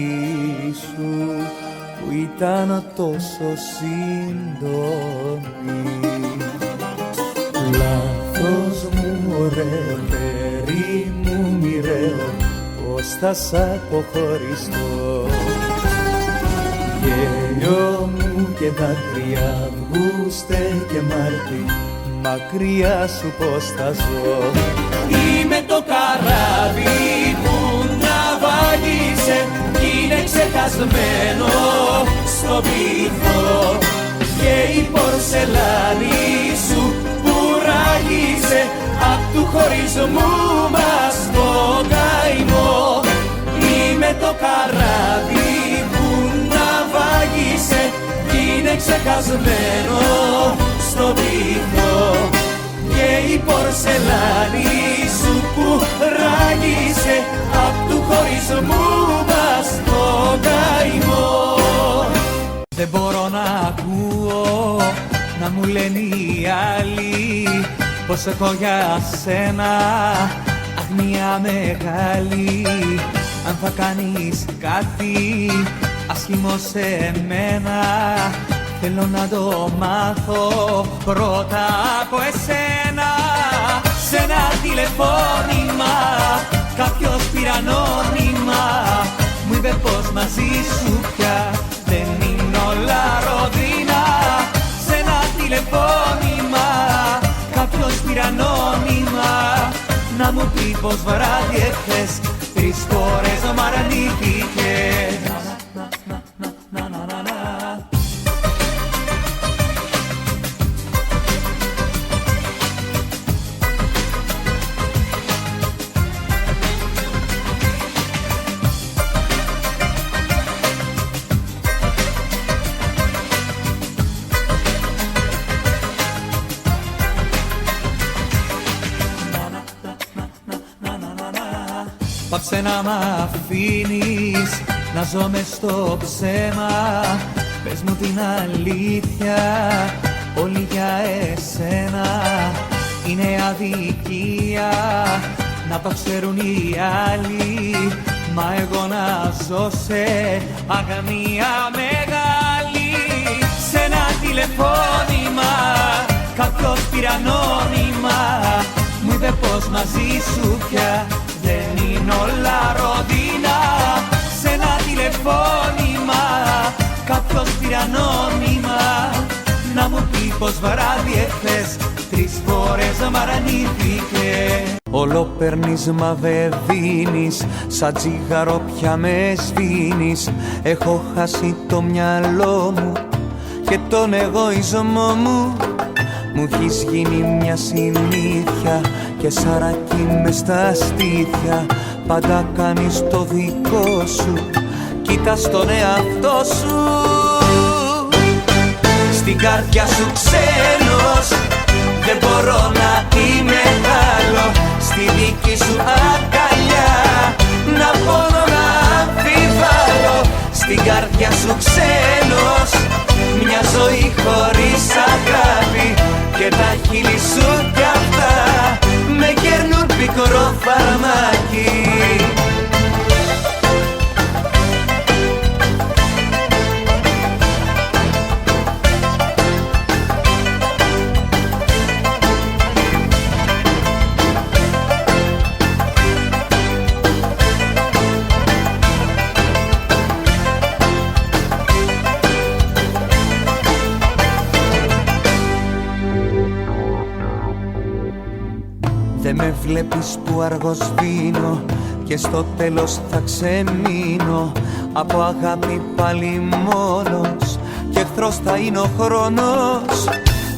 σου που ήταν τόσο σύντομη. Λάθος μου ωραίο, χέρι μου μοιραίο, πως θα σ' αποχωριστώ. Γέλιο μου και δάκρυα, Αυγούστε και Μάρτι, μακριά σου πως θα ζω. Είμαι το καράβι που ναυάγησε, είναι ξεχασμένο στο βυθό. Και η πορσελάνη σου κουράγισε απ' του χωρισμού μας το καημό. Είμαι το καράβι που ναυάγησε, είναι ξεχασμένο στο βυθό. Και η πορσελάνη σου που ράγισε απ' του χωρισμού μας το καημό. Δεν μπορώ να ακούω να μου λένε οι άλλοι πως έχω για σένα αγνία μεγάλη. Αν θα κάνεις κάτι άσχημο σε μένα, θέλω να το μάθω πρώτα από εσένα. Σ' ένα τηλεφώνημα κάποιος πήρε ανώνυμα, μου είπε πως μαζί σου πια δεν είναι όλα ρόδινα. Σ' ένα τηλεφώνημα κάποιος πήρε ανώνυμα, να μου πει πως βράδυ εχθές 3 φορές μ' αρνήθηκες. Πάψε να μ' αφήνεις να ζω μες στο ψέμα. Πες μου την αλήθεια, όλη για εσένα. Είναι αδικία να το ξέρουν οι άλλοι, μα εγώ να ζω σε αγωνία μεγάλη. Σ' ένα τηλεφώνημα κάποιος πήρε ανώνυμα, μου είπε πως μαζί σου πια δεν είναι όλα ρόδινα. Σ' ένα τηλεφώνημα κάποιος πήρε ανώνυμα, να μου πει πως βράδυ εχθές 3 φορές μ' αρνήθηκε. Όλο παίρνεις μα δε δίνεις, σαν τσιγάρο πια με σβήνεις. Έχω χάσει το μυαλό μου και τον εγωισμό μου. Μου έχεις γίνει μια συνήθεια και σαρακί μες στα στήθια. Πάντα κάνεις το δικό σου, κοίτας τον εαυτό σου. Στην καρδιά σου ξένος, δεν μπορώ να είμαι άλλο. Στη δική σου αγκαλιά να πόνο να αμφιβάλλω. Στην καρδιά σου ξένος, μια ζωή χωρίς αγάπη. Και τα χείλη σου κι αυτά με κέρνουν πικρό φαρμάκι. Δεν με βλέπεις που αργοσβήνω και στο τέλος θα ξεμείνω. Από αγάπη πάλι μόνος και εχθρός θα είναι ο χρόνος.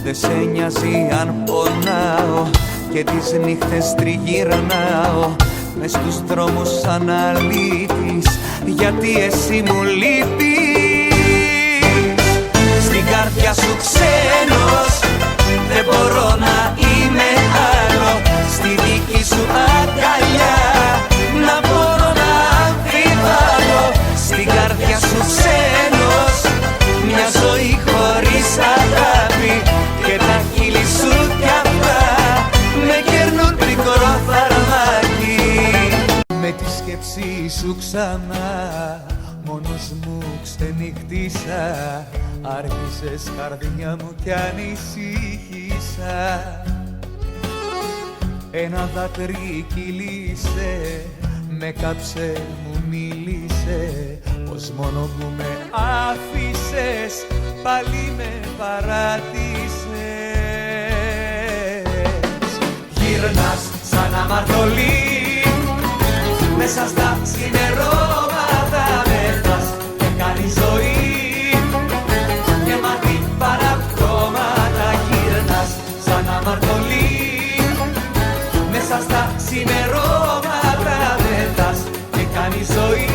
Δε σε νοιάζει αν πονάω και τις νύχτες τριγυρνάω μες στους δρόμους σαν αλήτης, γιατί εσύ μου λείπεις. Στην καρδιά σου ξένος, δεν μπορώ να είμαι άλλο. Στη δική σου αγκαλιά να μπορώ να αμφιβάλλω. Στην καρδιά σου ξένος, μια ζωή χωρίς αγάπη. Και τα χείλη σου κι αυτά με κέρνουν πικρό φαρμάκι. Με τη σκέψη σου ξανά μόνος μου ξενυχτήσα. Άρχισες καρδιά μου κι ανησύχησα. Ένα δάκρυ κύλησε, με κάψε, μου μίλησε, πως μόνο που με άφησες πάλι με παράτησες. Γύρνας σαν αμαρτωλή μέσα στα ξημερώματα, μεθάς και κάνει ζωή γεμάτη παραπτώματα. Γύρνας σαν αμαρτωλή μέσα στα ξημερώματα, μεθάς και κάνει ζωή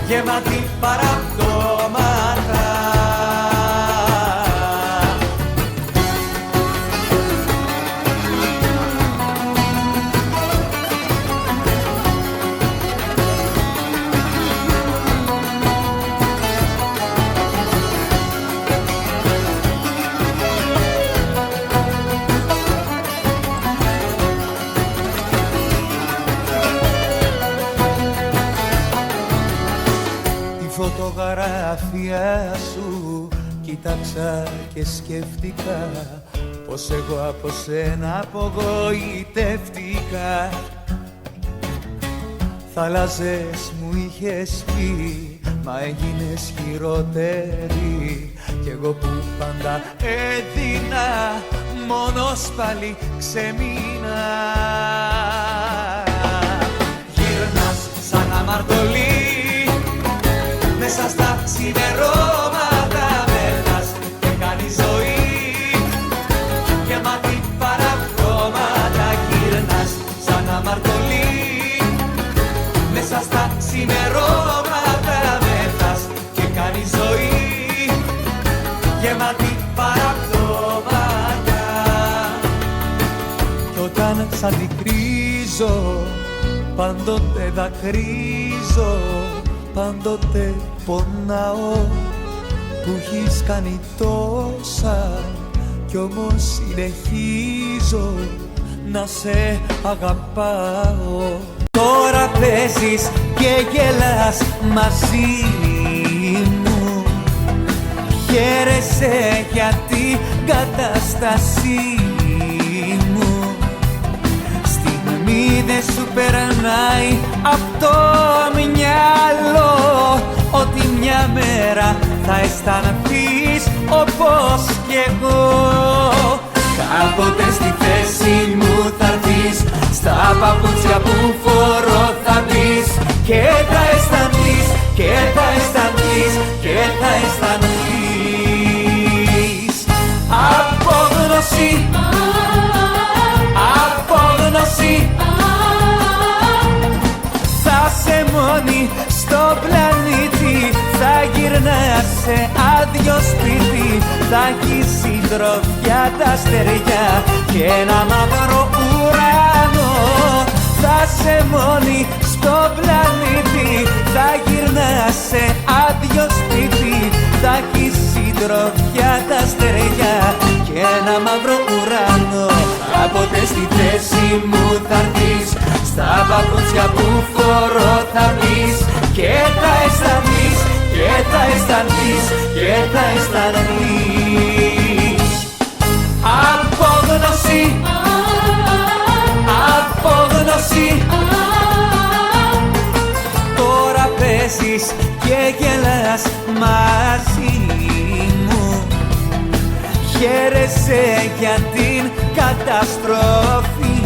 γεμάτη παραπτώματα. Φωτογραφία σου κοίταξα και σκέφτηκα πως εγώ από σένα απογοητεύτηκα. Θάλασσες μου είχες πει, μα έγινες χειρότερη. Κι εγώ που πάντα έδινα, μόνος πάλι ξεμείνα. Γύρνας σαν αμαρτωλή μέσα στα ξημερώματα, μεθάς και κάνει ζωή γεμάτη παραπτώματα. Γύρνας σαν αμαρτωλή μέσα στα ξημερώματα, μεθάς και κάνει ζωή γεμάτη παραπτώματα. Κι όταν σ' αντικρίζω Πάντοτε δακρύζω, πάντοτε πονάω, που έχεις κάνει τόσα κι όμως συνεχίζω να σε αγαπάω. Τώρα παίζεις και γελάς μαζί μου, χαίρεσαι για την κατάστασή μου. Στιγμή δεν σου περνάει απ' το μυαλό ότι μια μέρα θα αισθανθείς όπως κι εγώ. Κάποτε στη θέση μου θα έρθεις, στα παπούτσια που φορώ θα μπεις και θα αισθανθείς, και θα αισθανθείς, και θα αισθανθείς απόγνωση, απόγνωση. Θα σε μόνη στο πλανήτη, θα γυρνάς σε άδειο σπίτι, θα έχεις συντροφιά τα αστέρια και ένα μαύρο ουρανό. Θα σε μόνη στο πλανήτη, θα γυρνάς σε άδειο σπίτι, θα έχεις συντροφιά τα αστέρια και ένα μαύρο ουρανό. Κάποτε στη θέση μου θα έρθεις, στα παπούτσια που φορώ θα μπεις και θα αισθανθείς, και θα αισθανθείς, και θα αισθανθείς απόγνωση, απόγνωση. Τώρα παίζεις και γελάς μαζί μου, χαίρεσαι για την καταστροφή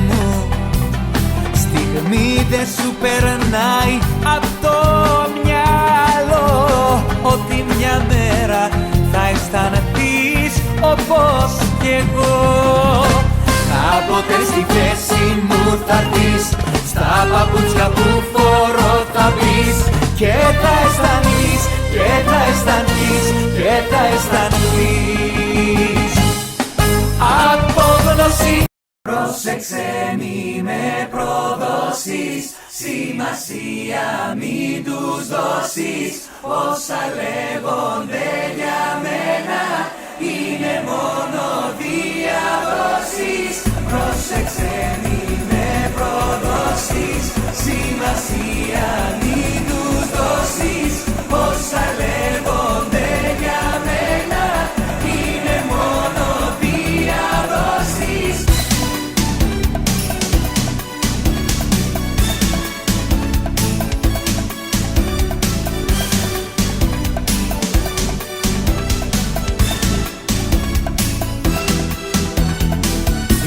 μου. Στιγμή δεν σου περνάει απ' το μυαλό ότι μια μέρα θα αισθανθείς όπως κι εγώ. Κάποτε στη θέση μου θα έρθεις, στα παπούτσια που φορώ θα μπεις και θα αισθανθείς, και θα αισθανθείς, και θα αισθανθείς απόγνωση. Πρόσεξε μη με προδώσεις, σημασία μην τους δώσεις. Όσα λέγονται για μένα είναι μόνο διαδόσεις. Πρόσεξε μη με προδώσεις, σημασία μην τους δώσεις. Όσα λέγονται για μένα είναι μόνο διαδόσεις.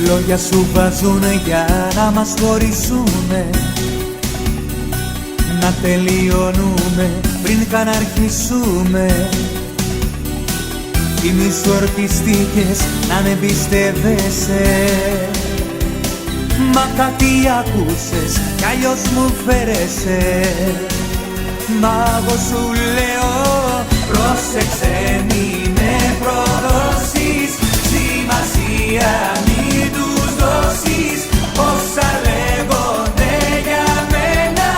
Λόγια σου βάζουνε για να μας χωρίσουνε, να τελειώνουμε πριν καν αρχίσουμε. Θυμήσου ορκιστήκες να με εμπιστεύεσαι, μα κάτι ακούσες κι αλλιώς μου φέρεσαι. Μα εγώ σου λέω πρόσεξε μη με προδώσεις, σημασία μην τους δώσεις. Όσα λέγονται για μένα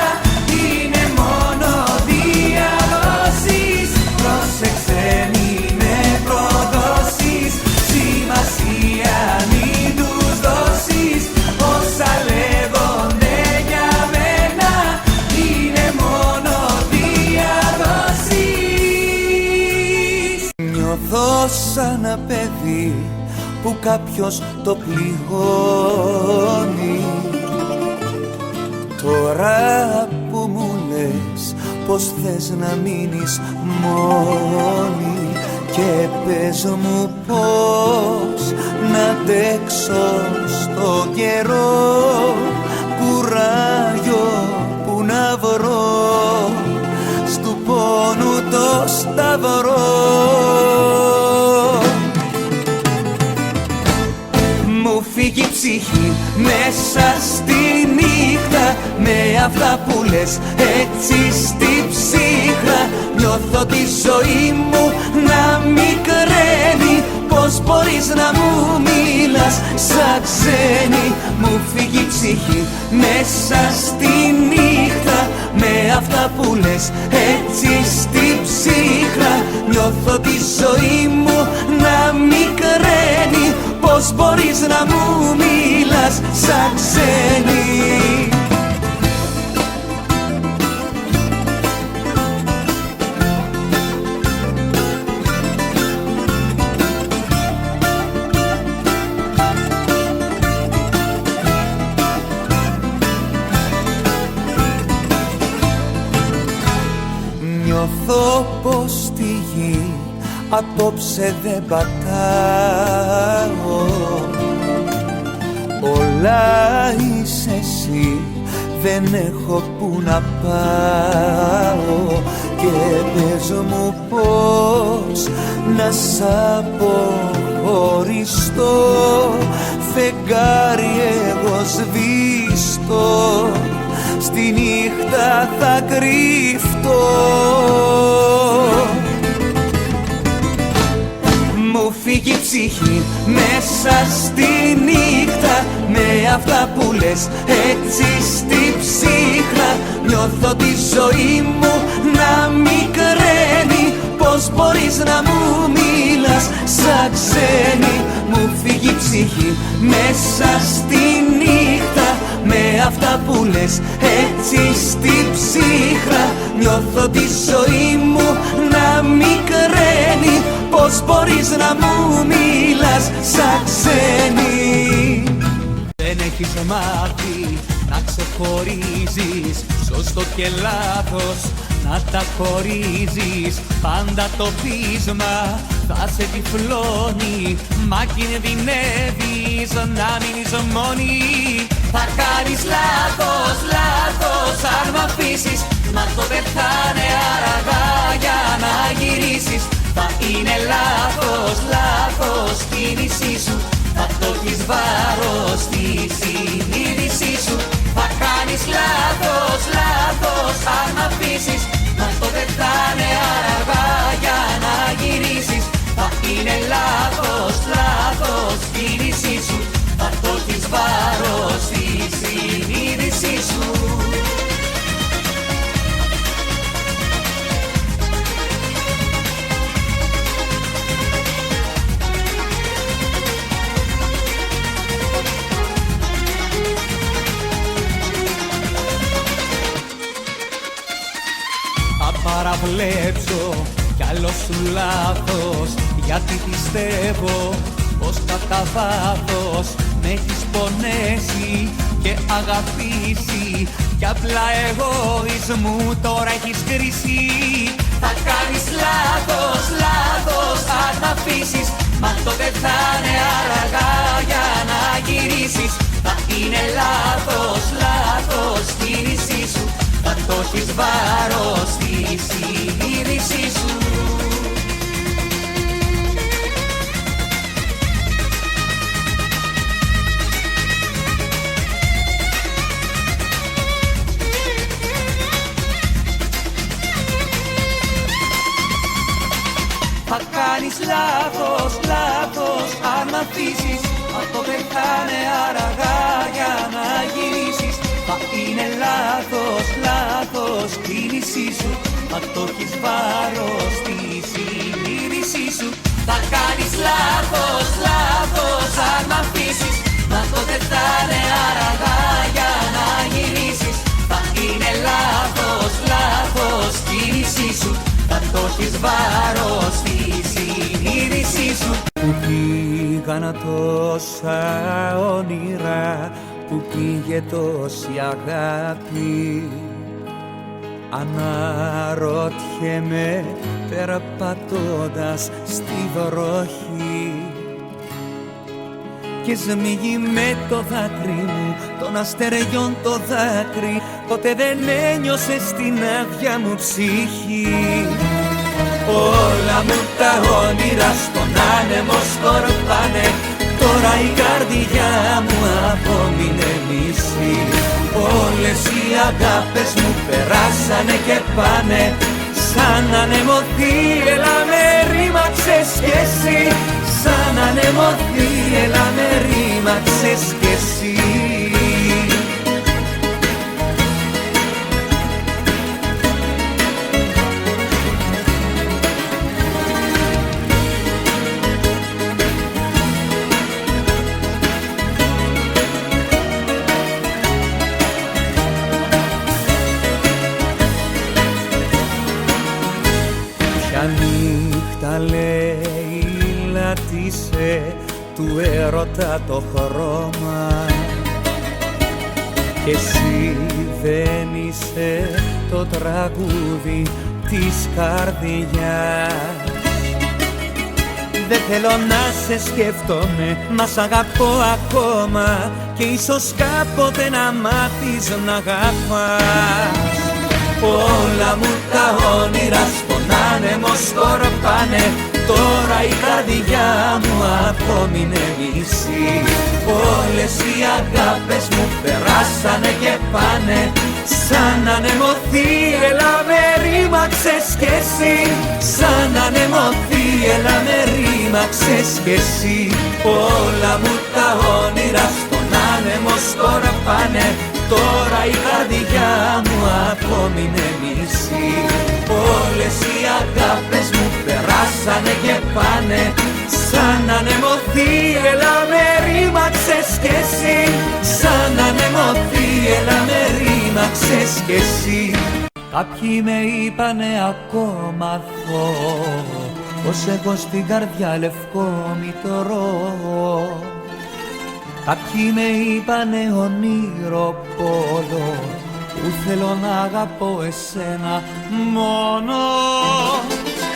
είναι μόνο διαδόσεις. Πρόσεξε μη με προδώσεις, σημασία μην τους δώσεις. Όσα λέγονται για μένα είναι μόνο διαδόσεις. Νιώθω σαν ένα παιδί που κάποιος το πληγώνει. Τώρα που μου λες πως θες να μείνεις μόνη, και πες μου πως να αντέξω στο καιρό, κουράγιο που να βρω στου πόνου το σταυρό. Φύγει η ψυχή μέσα στη νύχτα, με αυτά που λες έτσι στη ψύχρα. Νιώθω τη ζωή μου να μικραίνει, πως μπορείς να μου μιλάς σαν ξένη. Μου μου φύγει η ψυχή μέσα στη νύχτα. Με αυτά που λες έτσι στη ψύχρα, νιώθω τη ζωή μου να μικραίνει. Πώς μπορείς να μου μιλάς σαν ξένη? Νιώθω πως τη γη απόψε δεν πατάω. Όλα είσαι εσύ, δεν έχω που να πάω. Και πες μου πως να σ' αποχωριστώ, φεγγάρι εγώ σβήστο, στη νύχτα θα κρυφτώ. Μου φύγει η ψυχή μέσα στη νύχτα. Με αυτά που λες έτσι στη ψύχρα, νιώθω τη ζωή μου να μικραίνει. Πώς μπορείς να μου μιλάς σαν ξένη? Μου φύγει η ψυχή μέσα στη νύχτα. Με αυτά που λες έτσι στη ψύχρα, νιώθω τη ζωή μου να μικραίνει. Πώς μπορείς να μου μιλάς σαν ξένη? Δεν έχεις μάθει να ξεχωρίζεις σωστό και λάθος, να τα χωρίζεις. Πάντα το πείσμα θα σε τυφλώνει, μα κινδυνεύεις να μείνεις μόνη. Θα κάνεις λάθος, λάθος αν μ' αφήσεις, μα τότε θα είναι αργά για να γυρίσεις. Θα είναι λάθος, λάθος κίνησή σου, θα το έχεις βάρος στη συνείδησή σου. Θα κάνεις λάθος, λάθος αν μ' αφήσεις, μα τότε θα είναι αργά για να γυρίσεις. Θα είναι λάθος, λάθος κίνησή σου, θα το έχεις βάρος στη συνείδησή σου. Παραβλέψω κι άλλο σου λάθος, γιατί πιστεύω πως κατά βάθος με έχεις πονέσει και αγαπήσει, κι απλά εγωισμού τώρα έχεις κρίσει. Θα κάνεις λάθος, λάθος αν μ' αφήσεις, μα τότε θα είναι αργά για να γυρίσεις. Θα είναι λάθος, λάθος κίνησή σου, θα το έχεις βάρος στη συνείδησή σου. Θα κάνεις λάθος, λάθος αν μ' αφήσεις, μα τότε θα είναι αργά για να γυρίσεις. Θα είναι λάθος, λάθος κίνησή σου, μα το έχεις βάρος στη συνείδησή σου. Θα κάνεις λάθος, λάθος αν μ' αφήσεις, μα τότε θα είναι αργά για να γυρίσεις. Θα είναι λάθος, λάθος κίνησή σου, θα το έχεις βάρος στη συνείδησή σου. Που πήγαν τόσα όνειρα, που πήγε τόση αγάπη, αναρωτιέμαι περπατώντας στη βροχή. Και σμίγει με το δάκρυ μου, των αστεριών το δάκρυ, ποτέ δεν ένιωσε στην άδεια μου ψυχή. Όλα μου τα όνειρα στον άνεμο σκορπάνε, τώρα η καρδιά μου απόμεινε μισή. Όλες οι αγάπες μου περάσανε και πάνε, σαν ανεμωθεί έλα με ρήμαξες κι εσύ. Σαν ανεμωθεί έλα με ρήμαξες κι εσύ. είσαι του έρωτα το χρώμα κι εσύ δεν είσαι το τραγούδι της καρδιάς. Δεν θέλω να σε σκέφτομαι, μα σ' αγαπώ ακόμα και ίσως κάποτε να μάθεις να αγαπάς. Όλα μου τα όνειρα στον άνεμο σκορπάνε, τώρα η καρδιά μου ακόμη είναι μισή. Όλες οι αγάπες μου περάσανε και πάνε, σαν ανεμωθεί έλα με ρήμαξες κι εσύ. Σαν ανεμωθεί έλα με ρήμαξες κι εσύ. Όλα μου τα όνειρα στον άνεμο σκορπάνε, τώρα η καρδιά μου ακόμη είναι μισή. Όλες οι αγάπες μου περάσανε και πάνε, σαν ανεμωθεί έλα με ρήμαξες κι εσύ. Σαν ανεμωθεί έλα με ρήμαξες κι εσύ. Κάποιοι με είπανε ακόμα αθώ, πως έχω στην καρδιά λευκό μητρό. Κάποιοι με είπανε ονειροπόλο, που θέλω να αγαπώ εσένα μόνο.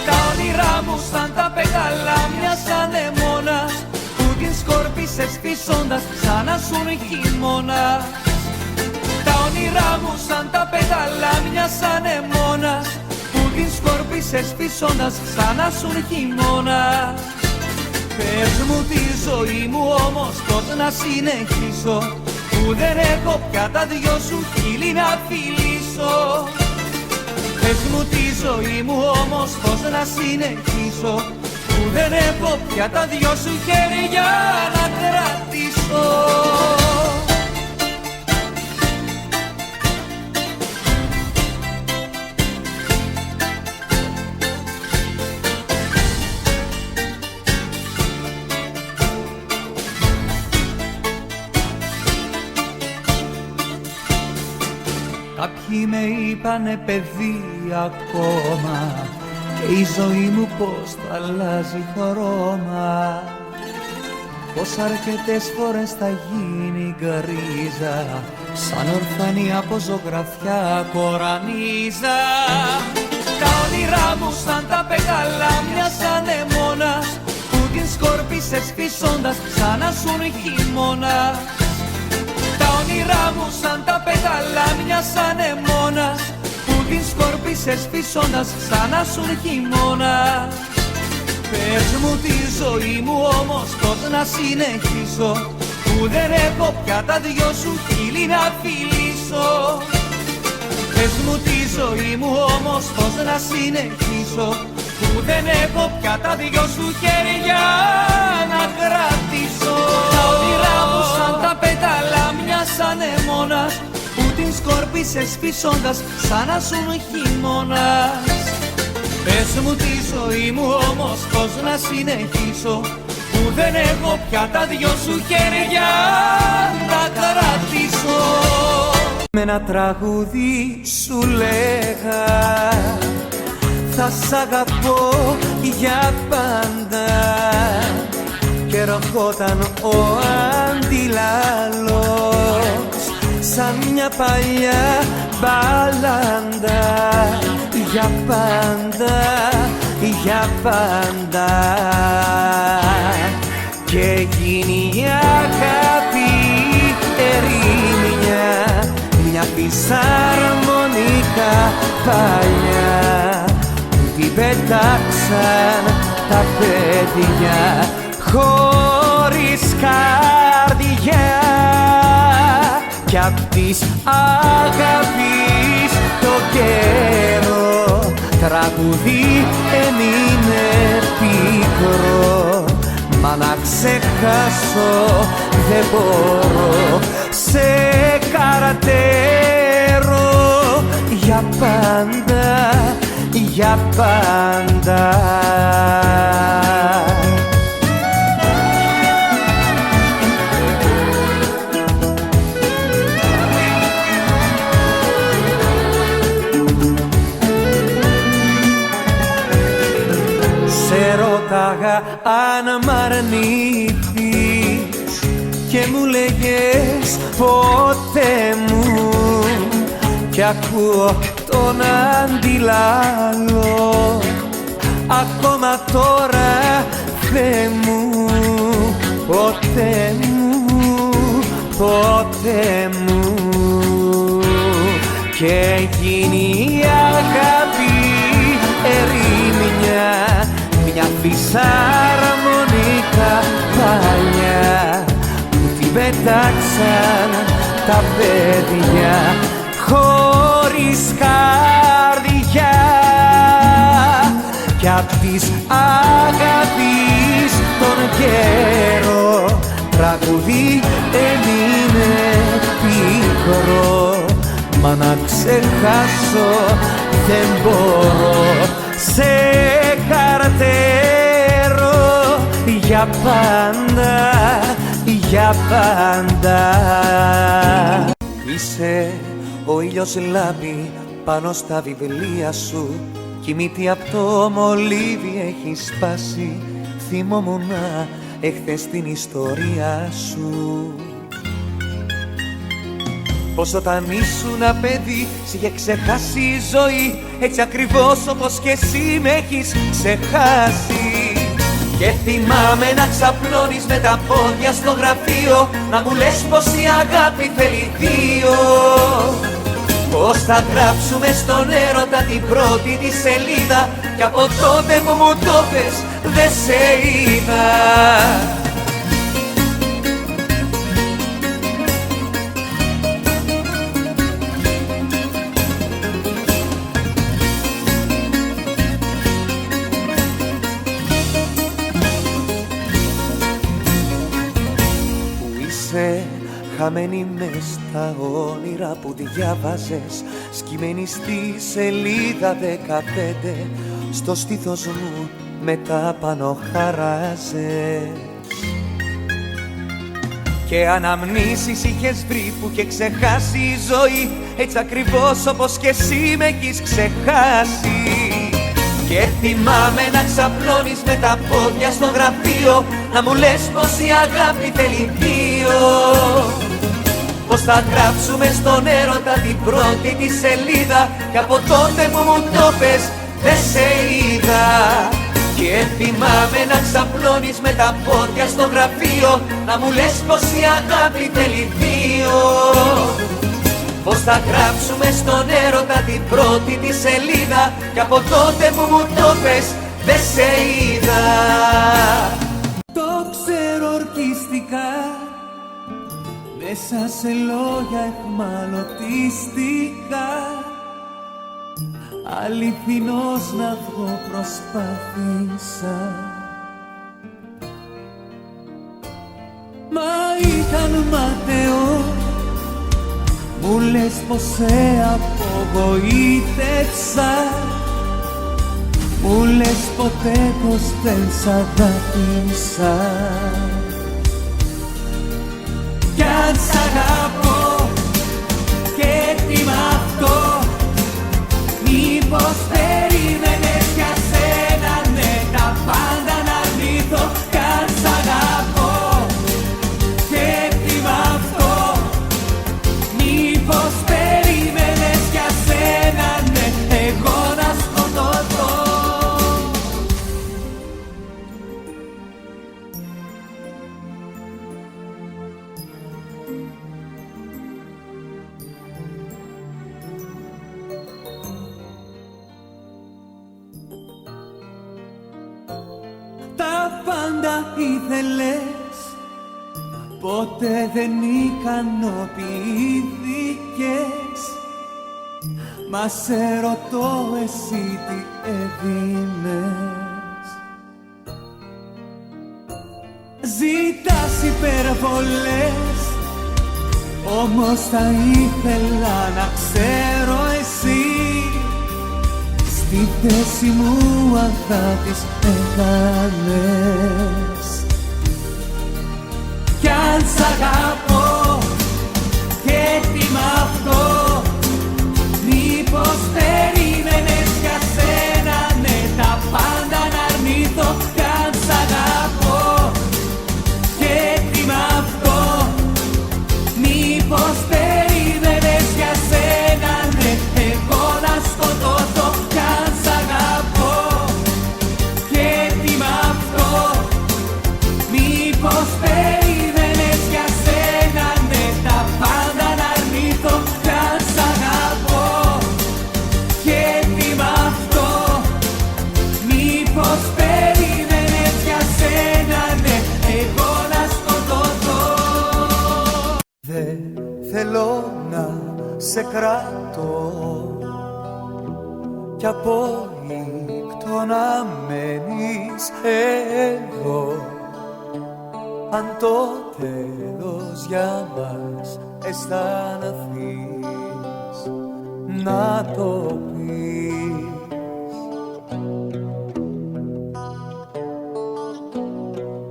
Τα όνειρά μου σαν τα πετάλα μιας ανεμόνας, που την σκόρπισες φυσώντας σαν να σουν χειμώνας. Τα όνειρά μου σαν τα πετάλα μιας ανεμόνας, που την σκόρπισες φυσώντας σαν να σουν χειμώνας. Πες μου τη ζωή μου όμως πως να συνεχίσω, που δεν έχω πια τα δυο σου χείλη να φιλήσω. Πες μου τη ζωή μου όμως πως να συνεχίσω, που δεν έχω πια τα δυο σου χέρια να κρατήσω. Κάποιοι με είπανε παιδί ακόμα, και η ζωή μου πως θα αλλάζει χρώμα. Πως αρκετές φορές θα γίνει γκρίζα, σαν ορφανή από ζωγραφιά κορανίζα. Τα όνειρά μου σαν τα πετάλα μιας ανεμόνας, που την σκόρπισες φυσώντας σαν να σουν χειμώνας. Τα όνειρά μου σαν τα πετάλα μιας ανεμόνας, που την σκόρπισες φυσώντας σαν να σουν χειμώνας. Πες μου τη ζωή μου όμως πως να συνεχίσω, που δεν έχω πια τα δυο σου χείλη να φιλήσω. Πες μου τη ζωή μου όμως πως να συνεχίσω, που δεν έχω πια τα δυο σου χέρια να κρατήσω. Τα όνειρά μου σαν τα πετάλα μιας ανεμόνας, που την σκόρπισες φυσώντας σαν να σουν χειμώνας. Πες μου τη ζωή μου όμως πως να συνεχίσω, που δεν έχω πια τα δυο σου χέρια να κρατήσω. Με ένα τραγούδι σου λέγα, θα σ' αγαπώ για πάντα, και ερχόταν ο αντιλάλος σαν μια παλιά μπαλάντα. Για πάντα, για πάντα, και γίνει η αγάπη ερήμια, μια φυσαρμονικά παλιά, που την πέταξαν τα παιδιά χωρίς καρδιά. Κι απ' της αγάπης το καιρό τραγουδί έμεινε πικρό, μα να ξεχάσω δεν μπορώ, σε καρατέρω για πάντα, για πάντα. αν μ' αρνηθείς και μου λέγες ποτέ μου κι ακούω τον αντιλάλο, ακόμα τώρα Θεέ μου, ποτέ μου, ποτέ μου. Και γίνει η αγάπη ερήμια, μια φυσαρμονικά παλιά που την πέταξαν τα παιδιά χωρίς καρδιά. Κι απ' της αγάπης τον καιρό τραγουδί έμεινε πικρό, μα να ξεχάσω δεν μπορώ, σε καρτέρω για πάντα, για πάντα. Είσαι ο ήλιος λάμπει πάνω στα βιβλία σου κι η μύτη απ' το μολύβι έχει σπάσει. Θυμόμουνα εχθές την ιστορία σου, πως όταν ήσουν παιδί σ' είχε ξεχάσει η ζωή, έτσι ακριβώς όπως και εσύ με έχεις ξεχάσει. Και θυμάμαι να ξαπλώνεις με τα πόδια στο γραφείο, να μου λες πως η αγάπη θέλει δύο, πως θα γράψουμε στον έρωτα την πρώτη τη σελίδα, κι από τότε που μου το πες δεν σε είδα. Χαμένη μες στα όνειρα που διάβαζες, σκυμμένη στη σελίδα 15, στο στήθος μου μετά πάνω χαράζες. Και αναμνήσεις είχες βρει που είχε ξεχάσει η ζωή, έτσι ακριβώς όπως και εσύ με έχεις ξεχάσει. Και θυμάμαι να ξαπλώνεις με τα πόδια στο γραφείο, να μου λες πως η αγάπη θέλει δύο, πως θα γράψουμε στον έρωτα την πρώτη τη σελίδα, κι από τότε που μου το πες δεν σε είδα. Και θυμάμαι να ξαπλώνεις με τα πόδια στο γραφείο, να μου λες πως η αγάπη θέλει δύο, πως θα γράψουμε στον έρωτα την πρώτη τη σελίδα, κι από τότε που μου το πες δεν σε είδα. Το ξέρω ορκιστικά, μέσα σε λόγια εχμαλωτιστικά, αληθινός να βγω προσπάθησα, μα ήταν ματαιό. Μου λες πως σε απογοήτευσα, μου λες ποτέ πως δεν σ' αγάπησα. Κι αν σ' αγαπώ και τι μ' αυτό, μήπως περίμενες για σένα, ναι, τα πάντα να αρνηθώ. Κι αν σ' αγαπώ και τι μ' αυτό, μήπως περίμενες για σένα, ναι, εγώ να σκοτωθώ. Τα πάντα ήθελες, ποτέ δεν ικανοποιήθηκες, μα σε ρωτώ εσύ τι έδινες. Ζητάς υπερβολές, όμως θα ήθελα να ξέρω εσύ στη θέση μου αν θα τις έκανες. Κι αν σ' αγαπώ και τι μ' αυτό, μήπως περίμενες για σένα, ναι, τα πάντα να αρνηθώ. Κι αν σ' αγαπώ σε κρατώ κι απόλυκτο να μένεις εδώ. Αν το τέλος για μας αισθανθείς, να το πεις.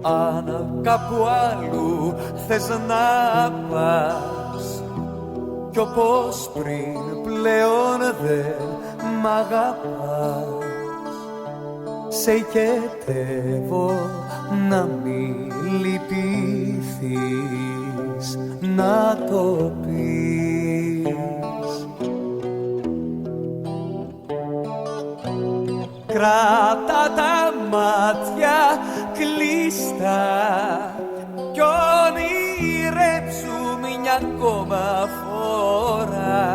Αν κάπου αλλού θες να πας κι όπως πριν πλέον δεν μ' αγαπάς, σε οικετεύω να μην λυπηθείς, να το πεις. Κράτα τα μάτια κλειστά κι ονειρέψου μια ακόμα φορά,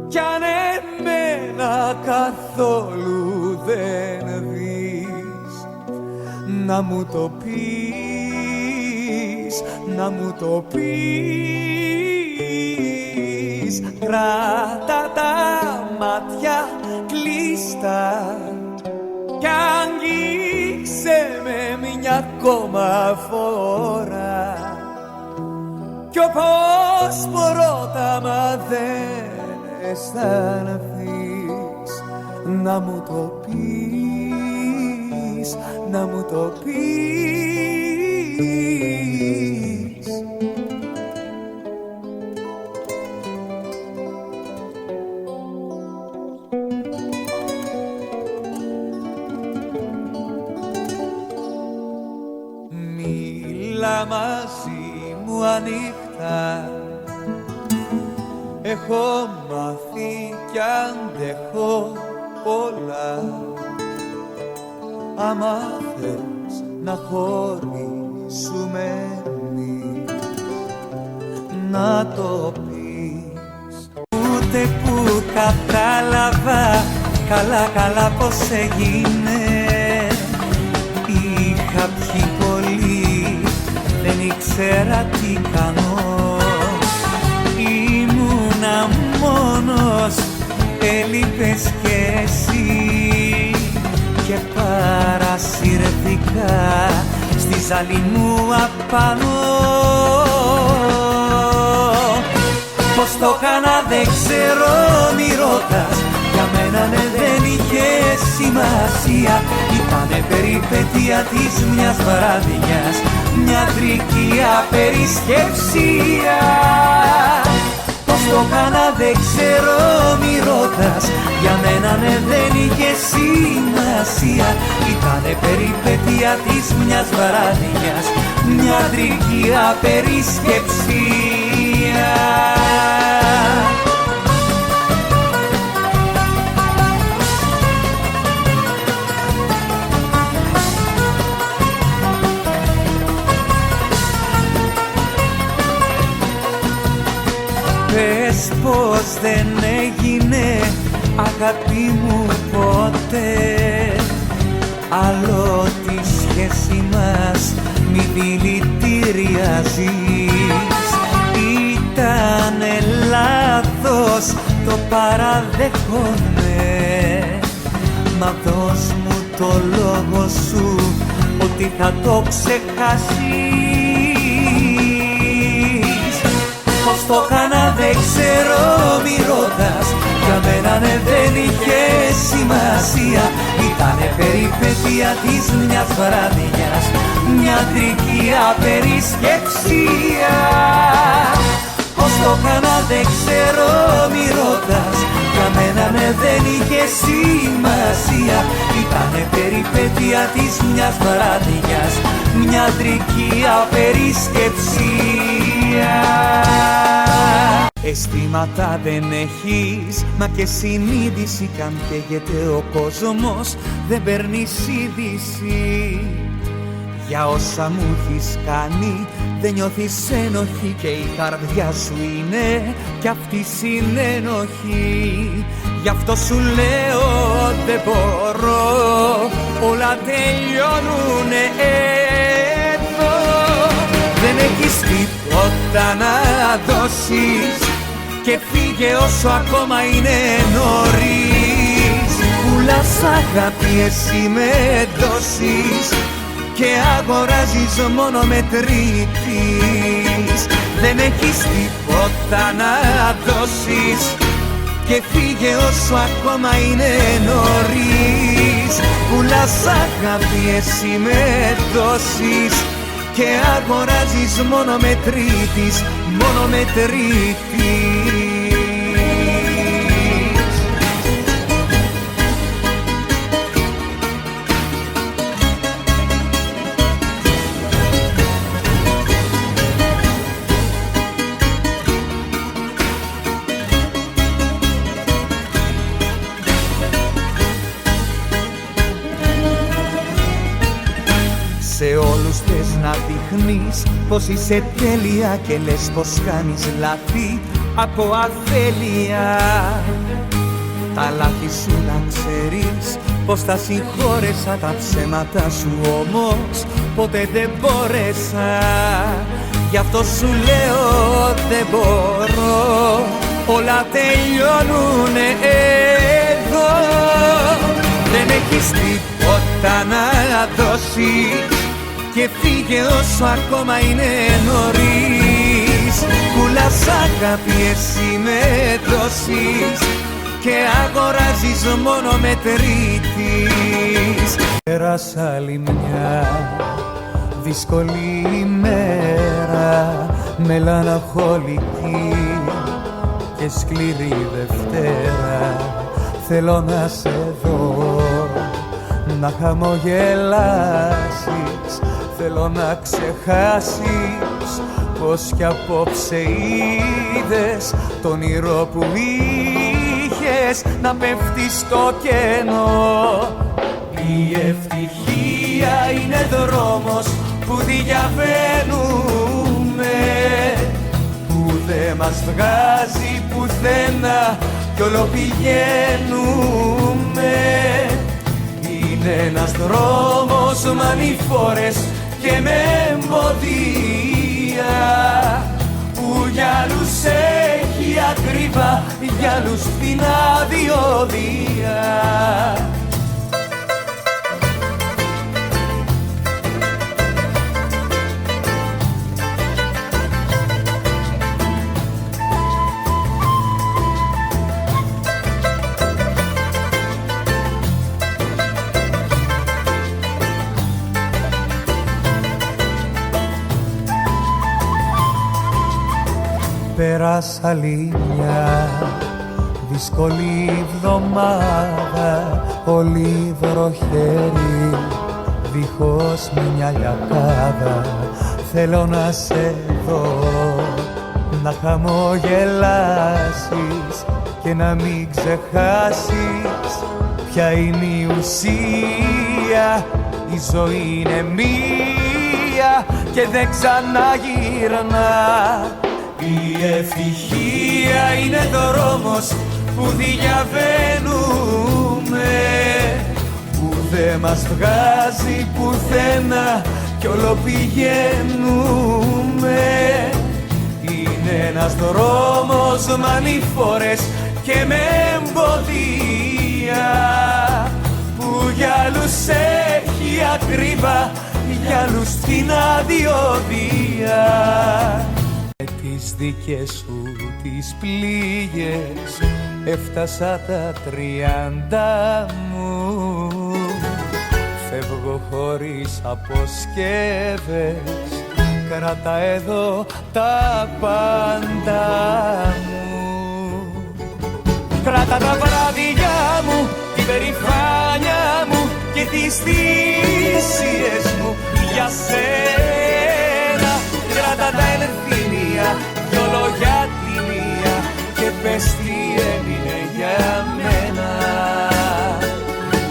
κι αν εμένα καθόλου δεν δεις, να μου το πεις, να μου το πεις. Κράτα τα μάτια κλειστά κι αγγίξε με μια ακόμα φορά, κι όπως πρώτα μα δεν αισθανθείς, να μου το πεις, να μου το πεις. Μίλα μαζί μου ανοιχτά, έχω μάθει κι αντέχω πολλά. Άμα θες να χωρίσουμε εμείς, να το πεις. Ούτε που κατάλαβα καλά πως έγινε, είχα πιει πολύ, δεν ήξερα τι κάνω. Ήμουνα μόνος, έλειπες κι εσύ και παρασυρθήκα στη ζαλή μου απάνω. Πως το έκανα δεν ξέρω, μη ρωτάς, για μένα ναι δεν είχε σημασία. Ήτανε περιπέτεια της μιας βραδιάς, μια τρικία περισκεψία. Πως το έκανα δεν ξέρω, μη ρωτάς, για μένα ναι δεν είχε σημασία. Ήτανε περιπέτεια της μιας βραδιάς, μια τρικία περισκεψία. Πες πως δεν έγινε αγάπη μου ποτέ, άλλο τη σχέση μας μη δηλητηριάζεις. Ήτανε λάθος, το παραδέχομαι, μα δώσ' μου το λόγο σου ότι θα το ξεχάσεις. Πως το έκανα δεν ξέρω, μη ρωτάς, για μένα ναι δεν είχε σημασία. Ήτανε περιπέτεια της μιας βραδιάς, μια τρικία περισκεψία. Πως το έκανα δεν ξέρω, μη ρωτάς, για μένα ναι δεν είχε σημασία. Ήτανε περιπέτεια της μιας βραδιάς, μια τρικία περισκεψία. Αισθήματα δεν έχεις, μα και συνείδηση κι αν καίγεται ο κόσμος δεν παίρνεις είδηση. Για όσα μου έχεις κάνει δεν νιώθεις ένοχη και η καρδιά σου είναι κι αυτή συνένοχη. Γι' αυτό σου λέω δεν μπορώ, όλα τελειώνουνε εδώ. Δεν έχεις τίποτα να δώσεις και φύγε όσο ακόμα είναι νωρίς. Πουλάς αγάπη εσύ με δόσεις και αγοράζεις μόνο με τρίτης. Δεν έχεις τίποτα να δώσεις και φύγε όσο ακόμα είναι νωρίς. Πουλάς αγάπη εσύ με δόσεις και αγοράζεις μόνο με τρίτης, μόνο με τρίτης. Σε όλους θες να δείχνεις πως είσαι τέλεια και λες πως κάνεις λάθη από αφέλεια. Τα λάθη σου να ξέρεις πως τα συγχώρεσα, τα ψέματα σου όμως ποτέ δεν μπόρεσα. Γι' αυτό σου λέω δεν μπορώ, όλα τελειώνουνε εδώ. Δεν έχεις τίποτα να δώσεις και φύγε όσο ακόμα είναι νωρίς. Πουλάς αγάπη εσύ με δόσεις και αγοράζεις μόνο με τρίτης. Πέρασα άλλη μια δύσκολη ημέρα, μελαγχολική και σκληρή Δευτέρα. Θέλω να σε δω, να χαμογελάσεις, θέλω να ξεχάσεις πως κι απόψε είδες το όνειρο που είχες να πέφτει στο κενό. Η ευτυχία είναι δρόμος που διαβαίνουμε, που δεν μας βγάζει πουθενά κι όλο πηγαίνουμε. Είναι ένας δρόμος με ανηφόρες και με εμποδία, που για άλλους έχει ακριβά, για άλλους φθηνά διόδια. Πέρασα άλλη μια δύσκολη εβδομάδα, όλη βροχερή, δίχως μια λιακάδα. Θέλω να σε δω, να χαμογελάσεις και να μην ξεχάσεις ποια είναι η ουσία. Η ζωή είναι μία και δεν ξαναγυρνά. Η ευτυχία είναι δρόμος που διαβαίνουμε, που δεν μας βγάζει πουθενά κι όλο πηγαίνουμε. Είναι ένας δρόμος με ανηφόρες και με εμποδία, που για άλλους έχει ακριβά, για άλλους φθηνά διόδια. Τις δικές σου τις πληγές έφτασα τα 30 μου. Φεύγω χωρίς αποσκεύες, κράτα εδώ τα πάντα μου. Κράτα τα βράδια μου, την περηφάνια μου και τις θυσίες μου για σένα. Κράτα τα ελευθερία κι όλο για τη μία και πες τι έμεινε για μένα.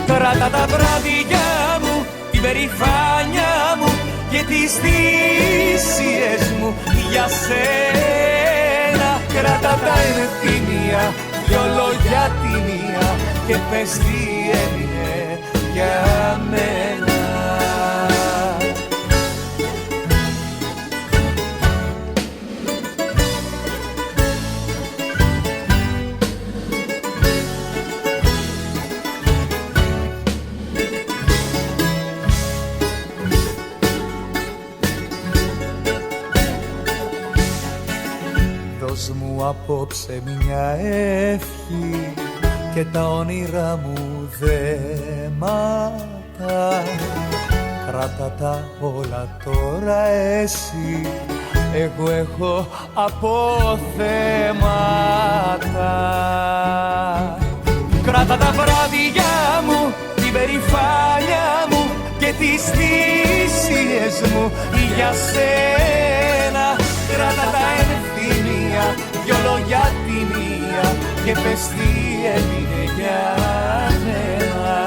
Κράτα τα βράδια μου, την περηφάνια μου και τις θυσίες μου για σένα. Κράτα τα ελευθερία κι όλο για τη μία και πες τι έμεινε για μένα. δώσ' μου απόψε μια ευχή και τα όνειρά μου δέματα. Κράτα τα όλα τώρα εσύ, εγώ έχω αποθέματα. Κράτα τα βράδια μου, την περηφάνια μου και τις θυσίες μου για σένα. Κράτα τα ενθύμια, δυο λόγια τη μία και πες τι έγινε για μένα.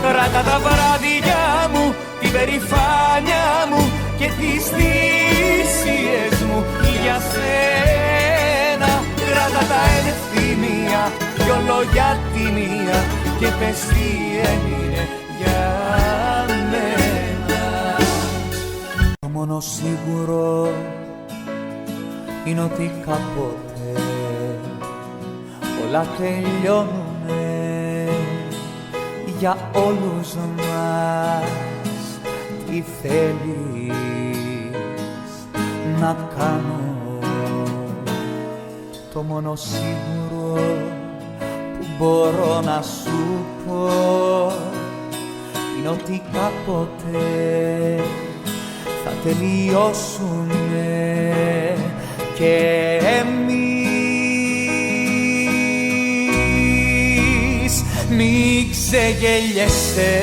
Κράτα τα βράδια μου, την περηφάνια μου και τις θυσίες μου για σένα. Κράτα τα ενθύμια, δυο λόγια τη μία και πες τι έγινε για μένα. Το μόνο σίγουρο είναι ότι κάποτε όλα τελειώνουνε για όλους μας. Τι θέλεις να κάνω? Το μόνο σίγουρο που μπορώ να σου πω είναι ότι κάποτε θα τελειώσουνε και εμείς. Μη ξεγελιέσαι,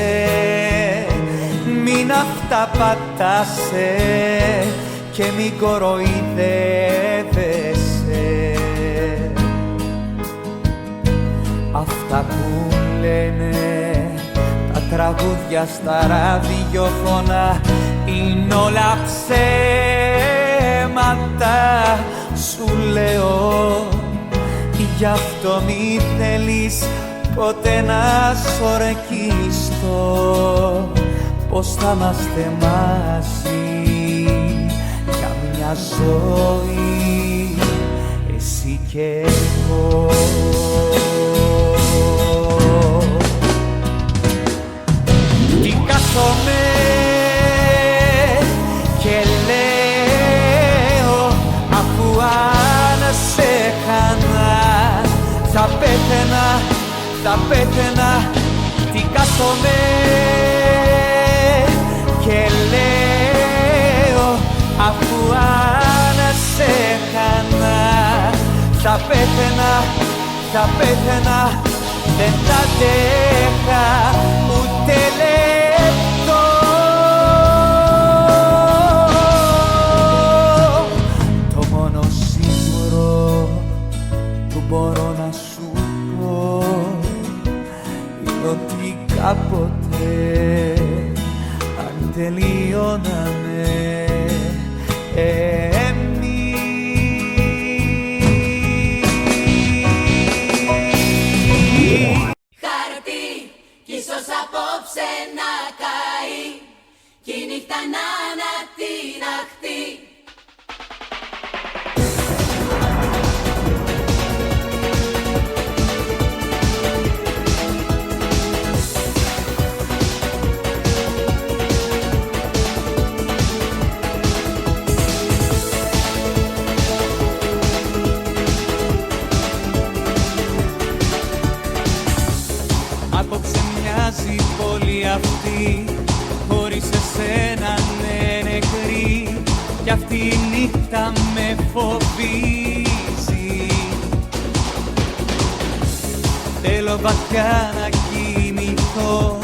μην αυταπατάσαι και μην κοροϊδεύεσαι. Αυτά που λένε τα τραγούδια στα ραδιόφωνα είναι όλα ψέματα. Σου λέω, γι' αυτό μη θέλεις ποτέ να σ' ορκιστώ πως θα είμαστε μαζί για μια ζωή, εσύ και εγώ. Τι κάθομαι και λέω, αφού αν σε χάνα θα πέθαινα, θα πέθαινα. Τι κάθομαι και λέω, αφού αν σε χάνα θα πέθαινα, θα πέθαινα. Δεν θα αντέχα ούτε λεπτό. Το μόνο σίγουρο που μπορώ να σου πω είναι ότι κάποτε αν τελειώναμε Χαρτί κι ίσως απόψε να καεί κι η νύχτα να ανατιναχτεί. Απόψε μοιάζει πολύ αυτή, χωρίς εσένα ναι νεκρή, κι αυτή η νύχτα με φοβίζει. Θέλω βαθιά να κοιμηθώ,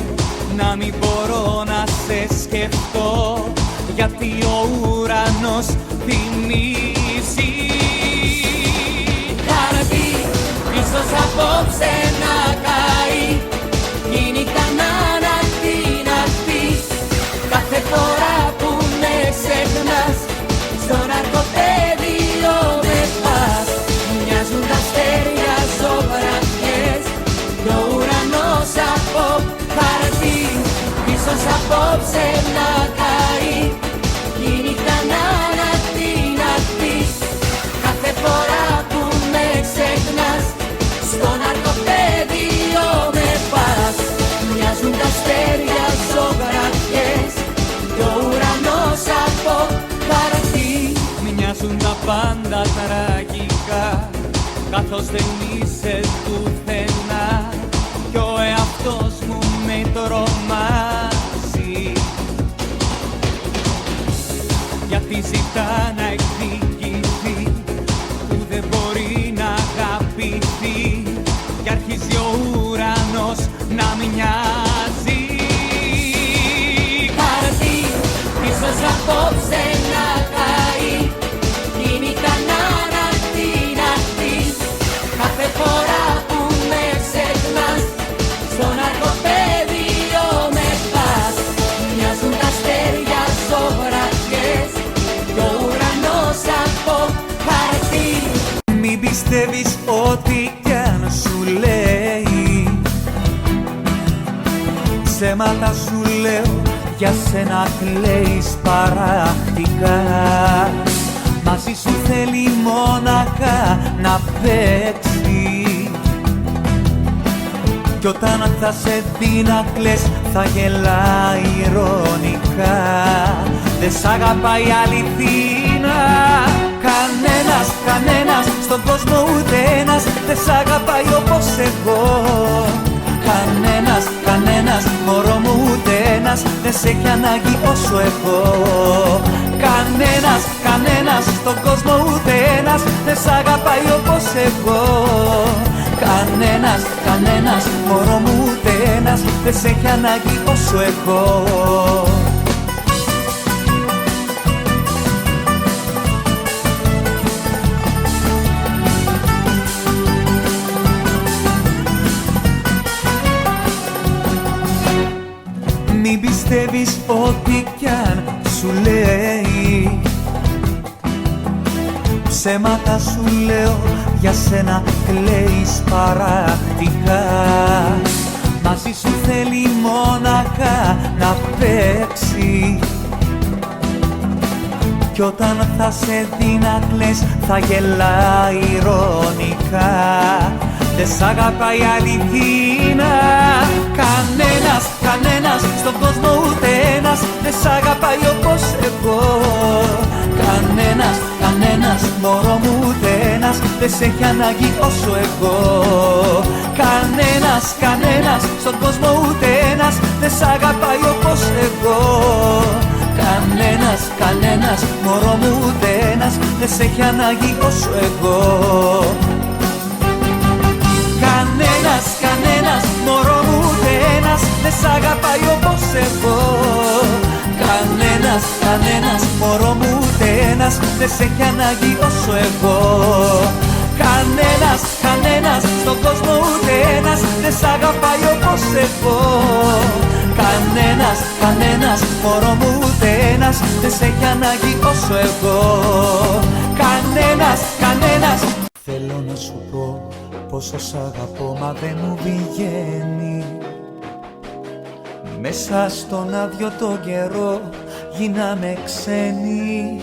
να μην μπορώ να σε σκεφτώ, γιατί ο ουρανός θυμίζει. Χαρτί ίσως απόψε να καεί κι η νύχτα να ανατιναχτεί. Κάθε φορά που με ξεχνάς στο ναρκοπαίδιο με πας. Μοιάζουν τα αστέρια ζωγραφιές κι ο ουρανός από χαρτί. Ίσως απόψε να καεί κι η νύχτα να ανατιναχτεί. Κάθε φορά που με ξεχνάς στο ναρκοπαίδιο με πας. Μοιάζουν τα αστέρια ζωγραφιές κι ο ουρανός από χαρτί. Μοιάζουν τα πάντα τραγικά, καθώς δεν είσαι πουθενά κι ο εαυτός μου με τρομάζει. Γιατί ζητά να εκδικηθεί που δεν μπορεί να αγαπηθεί κι αρχίζει ο ουρανός να μοιάζει. Χαρτί, ίσως απόψε να καεί η νύχτα να ανατιναχτείς. Κάθε φορά που με ξεχνάς στο ναρκοπαίδιο με πας. Μοιάζουν τα αστέρια ζωγραφιές κι ο ουρανός από χαρτί. Μην πιστεύεις ό,τι κι αν σου λέει, ψέματα σου λέω, για σένα κλαίεις παρακτικά. Μαζί σου θέλει μόναχα να παίξει κι όταν θα σε δει να κλαις θα γελάει ηρωνικά. Δεν σ' αγαπάει αληθινά κανένας, κανένας στον κόσμο ούτε ένας. Δεν σ' αγαπάει όπως εγώ κανένας, κανένας μωρό μου ούτε ένας. Δεν σε έχει ανάγκη όσο εγώ κανένας, κανένας στον κόσμο ούτε ένας. Δεν σ' αγαπάει όπως εγώ κανένας, κανένας μωρό μου ούτε ένας. Δεν σε έχει ανάγκη όσο εγώ. Μην πιστεύεις ό,τι κι αν σου λέει, ψέματα σου λέω, για σένα κλαίεις παρακτικά. Μαζί σου θέλει μόναχα να παίξει κι όταν θα σε δει να κλαις θα γελάει ηρωνικά. Δεν σ' αγαπάει αληθινά κανένας, κανένας στον κόσμο ούτε ένας. Δεν σ' αγαπάει όπως εγώ κανένας, κανένας μωρό μου ούτε ένας. Δεν σε έχει ανάγκη όσο εγώ κανένας, κανένας στον κόσμο ούτε ένας. Δεν σ' αγαπάει όπως εγώ κανένας, κανένας μωρό μου ούτε ένας. Δεν σε έχει ανάγκη όσο εγώ κανένας, κανένας μωρό μου ούτε ένας. Δεν σ' αγαπάει όπως εγώ κανένας, κανένας μωρό μου ούτε ένας. Δεν σε έχει ανάγκη όσο εγώ κανένας, κανένας στον κόσμο ούτε ένας. Δεν σ' αγαπάει όπως εγώ κανένας, κανένας μωρό μου ούτε ένας. Δεν σε έχει ανάγκη όσο εγώ κανένας, κανένας. Θέλω να σου πω πόσο σ' αγαπώ μα δεν μου βγαίνει. Μέσα στον άδειο τον καιρό γίναμε ξένοι.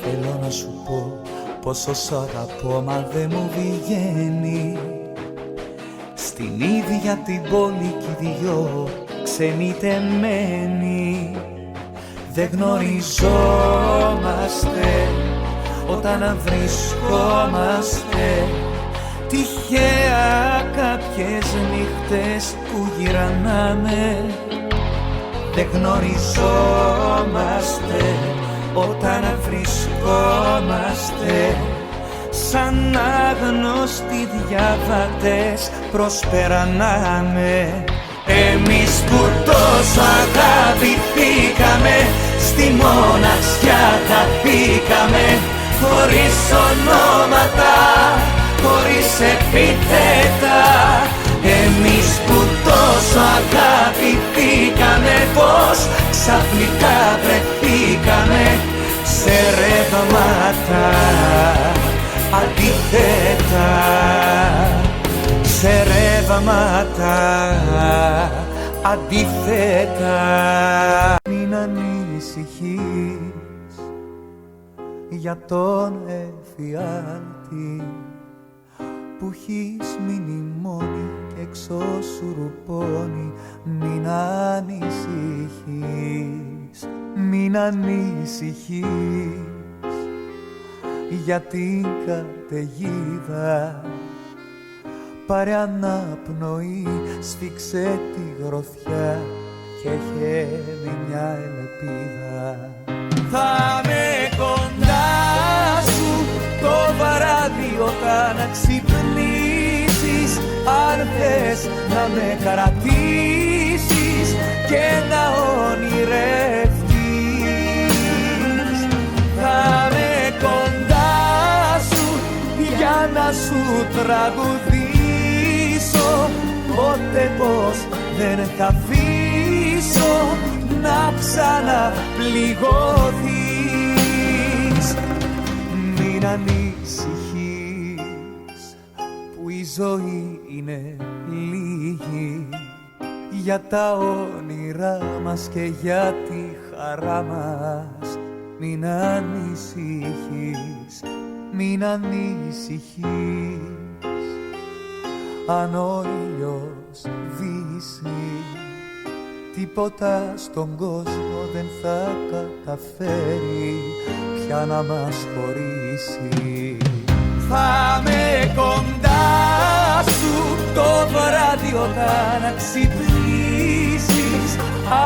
Θέλω να σου πω πόσο σ' αγαπώ μα δεν μου βγαίνει. Στην ίδια την πόλη κι οι δυο ξενιτεμένοι. Δεν γνωριζόμαστε όταν βρισκόμαστε. Τυχαία κάποιες νύχτες που γυρνάμε. Δεν γνωριζόμαστε όταν βρισκόμαστε. Σαν άγνωστοι διαβατές προσπερανάμε. Εμείς που τόσο αγαπηθήκαμε, στη μοναξιά χαθήκαμε. Χωρίς ονόματα, χωρίς επίθετα. Εμείς που τόσο αγαπηθήκαμε, πως ξαφνικά βρεθήκαμε σε ρεύματα αντίθετα. Σε ρεύματα αντίθετα. Μην ανησυχείς για τον εφιάλτη που έχεις μείνει μόνη και εξωσουρουπώνει. Μην ανησυχείς, μην ανησυχείς. για την καταιγίδα. Πάρε αναπνοή, σφίξε τη γροθιά και χαίρει μια ελπίδα. Θα με κοντά σου το βράδυ όταν ξυπνήσεις, αν θες να με κρατήσεις και να ονειρευτείς. Θα με κοντά σου για να σου τραγουδήσω, πότε πως δεν θα αφήσω να ξαναπληγωθείς. Μην ανησυχείς που η ζωή είναι λίγη, για τα όνειρά μας και για τη χαρά μας. Μην ανησυχείς, μην ανησυχείς. Αν ο ήλιος δύσει, τίποτα στον κόσμο δεν θα καταφέρει πια να μας χωρίσει. Θα με κοντά σου το βράδυ όταν ξυπνήσεις,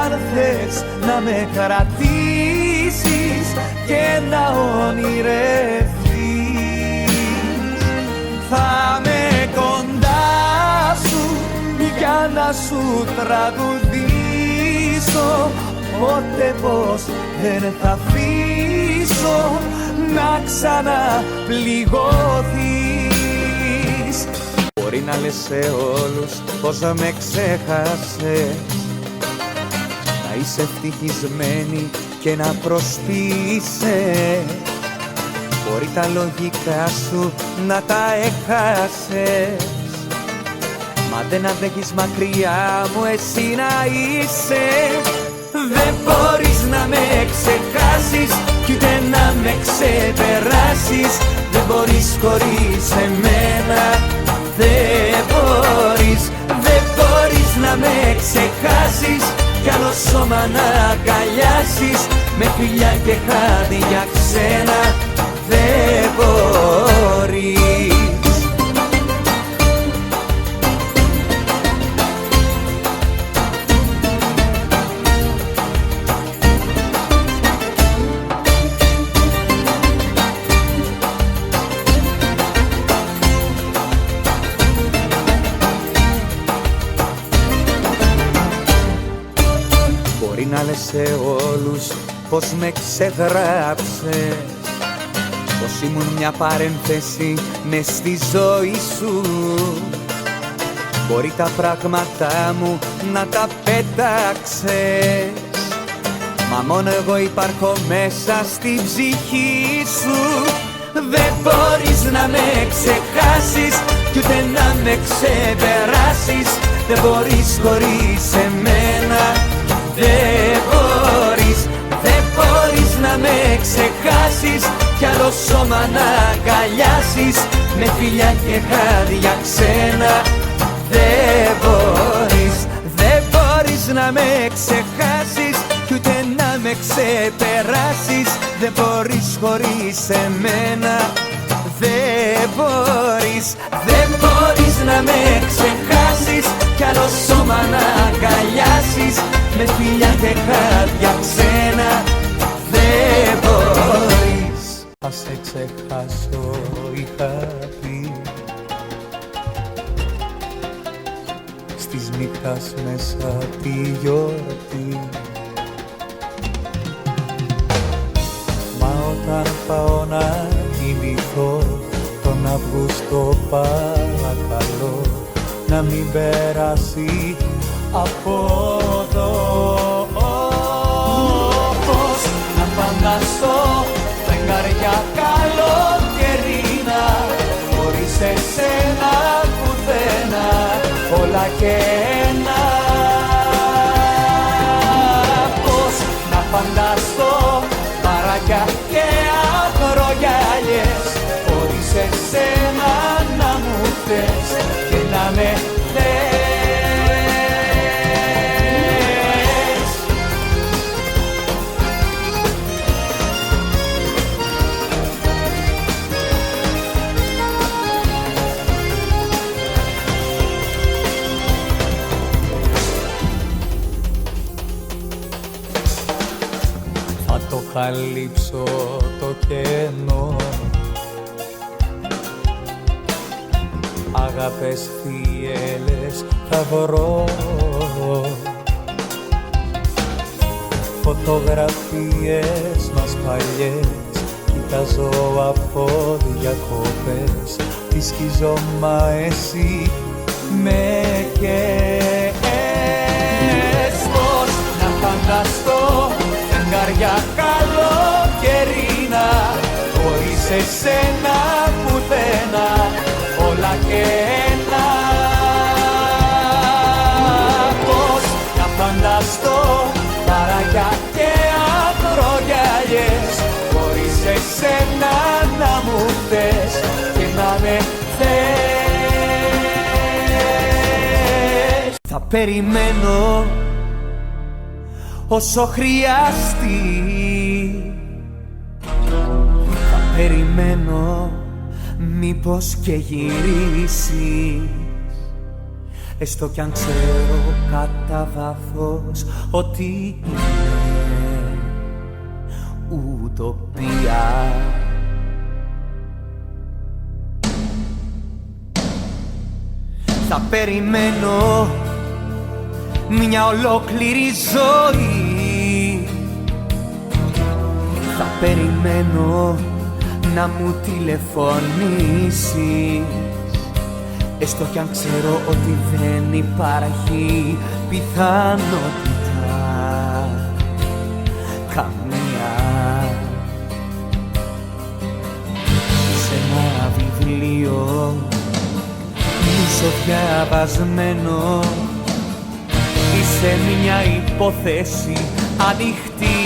αν θες να με κρατήσεις και να ονειρευτείς. Θα με κοντά σου για να σου τραγουδήσω, πότε πως δεν θα αφήσω να ξαναπληγωθείς. Μπορεί να λες σε όλους πως με ξέχασες, να είσαι ευτυχισμένη και να προσποιείσαι. Μπορεί τα λογικά σου να τα έχασες, μα δεν αντέχεις μακριά μου εσύ να είσαι. Δεν μπορείς να με ξεχάσεις κι ούτε να με ξεπεράσεις. Δεν μπορείς χωρίς εμένα, δεν μπορείς. Δεν μπορείς να με ξεχάσεις κι άλλο σώμα να αγκαλιάσεις. Με φιλιά και χάδια ξένα δεν μπορείς. Μπορεί να λες σε όλους πως με ξεγράψες, πως ήμουν μια παρένθεση μες στη ζωή σου. Μπορεί τα πράγματά μου να τα πέταξες, μα μόνο εγώ υπάρχω μέσα στη ψυχή σου. Δεν μπορείς να με ξεχάσεις κι ούτε να με ξεπεράσεις. Δεν μπορείς χωρίς εμένα, δεν μπορείς. Δεν μπορείς να με ξεχάσεις κι άλλο σώμα να αγκαλιάσεις. Με φιλιά και χάδια ξένα δεν μπορείς. Δεν μπορείς να με ξεχάσεις κι ούτε να με ξεπεράσεις. Δεν μπορείς χωρίς εμένα, δεν μπορείς. Δεν μπορείς να με ξεχάσεις κι άλλο σώμα να αγκαλιάσεις. Με φιλιά και χάδια ξένα δεν μπορείς. Θα σε ξεχάσω είχα πει, στις νύχτας μέσα τη γιορτή. Μα όταν πάω να κοιμηθώ τον Αύγουστο παρακαλώ να μην περάσει από εδώ. Πώς να φανταστώ φεγγαριά καλοκαιρίνα χωρίς εσένα πουθενά, όλα και ένα. Πώς να φανταστώ παράκια και αγρογιάλιες χωρίς εσένα να μου θες και να με θες. το καλύψω το κενό. Αγάπες θύελες θα βρω, φωτογραφίες μας παλιές κοιτάζω από διακόπες. Τι σκιζόμα εσύ με καίες. Πώς να φανταστώ φεγγάρια καλοκαιρίνα χωρίς εσένα πουθενά, όλα και ένα. Πώς να φανταστώ παραγιά και ακρογιαλιές χωρίς εσένα να μου θες και να με θες. Θα περιμένω όσο χρειαστεί, θα περιμένω μήπως και γυρίσεις, έστω κι αν ξέρω κατά βάθος ότι είναι ουτοπία. Θα περιμένω μια ολόκληρη ζωή, θα περιμένω να μου τηλεφωνήσεις, έστω κι αν ξέρω ότι δεν υπάρχει πιθανότητα καμία. Σε ένα βιβλίο μισοδιαβασμένο, είσαι μια υπόθεση ανοιχτή.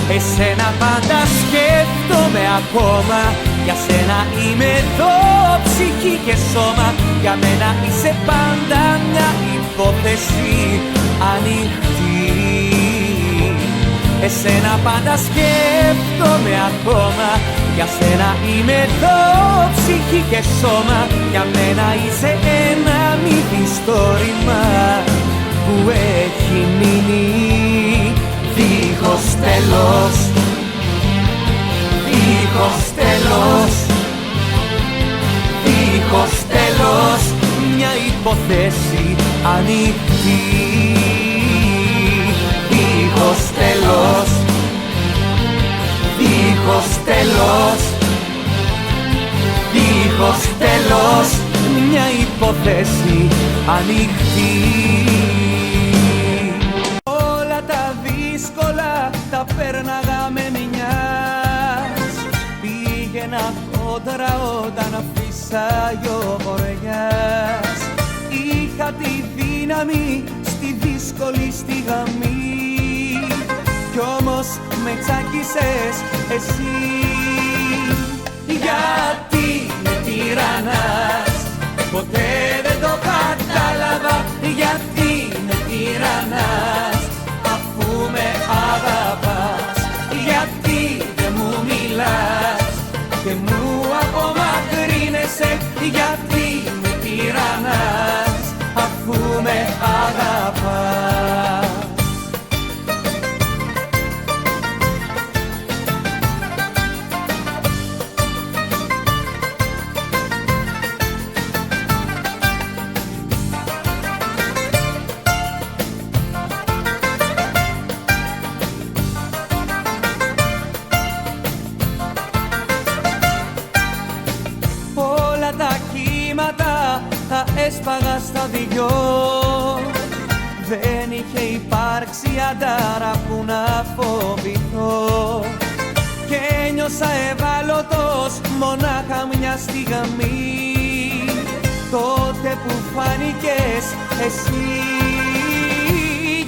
Εσένα πάντα σκέφτομαι ακόμα, για σένα είμαι εδώ ψυχή και σώμα. Για μένα είσαι πάντα μια υπόθεση ανοιχτή. Εσένα πάντα σκέφτομαι ακόμα, για σένα είμαι εδώ ψυχή και σώμα. Για μένα είσαι ένα μυθιστόρημα που έχει μείνει δίχως τέλος, δίχως τέλος, δίχως τέλος, μια υπόθεση ανοιχτή. Δίχως τέλος, δίχως τέλος, δίχως τέλος, μια υπόθεση ανοιχτή. Όλα τα δύσκολα τα πέρναγα με μιας, πήγαινα κόντρα όταν φύσαγε ο βοριάς. Είχα τη δύναμη στη δύσκολη στιγμή, κι όμως με τσάκισες εσύ. Γιατί με τυραννάς, ποτέ δεν το κατάλαβα. Γιατί με τυραννάς, αφού με αγαπάς. Γιατί δεν μου μιλάς και μου απομακρύνεσαι. Γιατί με τυραννάς, αφού με αγαπάς. Όλα τα κύματα τα έσπαγα στα δυο. Δεν είχε υπάρξει αντάρα που να φοβηθώ. Και ένιωσα ευάλωτος μονάχα μια στιγμή, τότε που φάνηκες εσύ.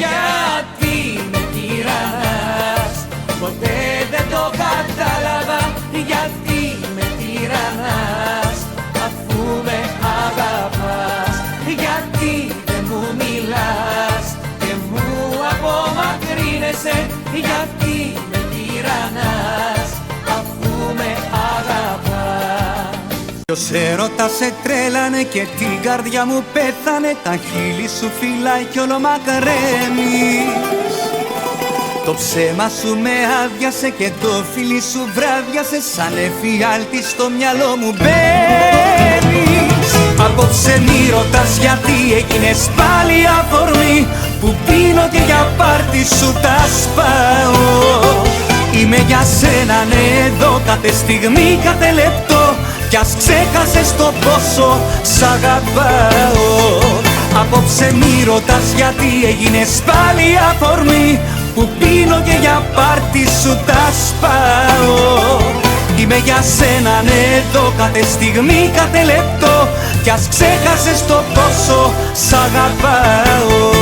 Γιατί με τυραννάς, ποτέ δεν το κατάλαβα. Γιατί με τυραννάς, αφού με αγαπάς. Γιατί δεν μου μιλάς και μου απομακρύνεσαι. Γιατί με τυραννάς, αφού με αγαπάς. Ποιος έρωτα σε τρέλανε και την καρδιά μου πέθανε. Τα χείλη σου φυλάει κι όλο μακραίνεις. Το ψέμα σου με άδειασε και το φίλι σου βράδιασε. Σαν εφιάλτη στο μυαλό μου μπαίνεις. Απόψε μη ρωτάς γιατί έγινες πάλι αφορμή που πίνω και για πάρτι σου τα σπάω. Είμαι για σένα ναι εδώ κάθε στιγμή, κάθε λεπτό. Κι ας ξέχασες το πόσο σ' αγαπάω. Απόψε μη ρωτάς γιατί έγινες πάλι αφορμή που πίνω και για πάρτι σου τα σπάω. Είμαι για σένα ναι εδώ κάθε στιγμή, κάθε λεπτό. Κι ας ξέχασες το πόσο σ' αγαπάω.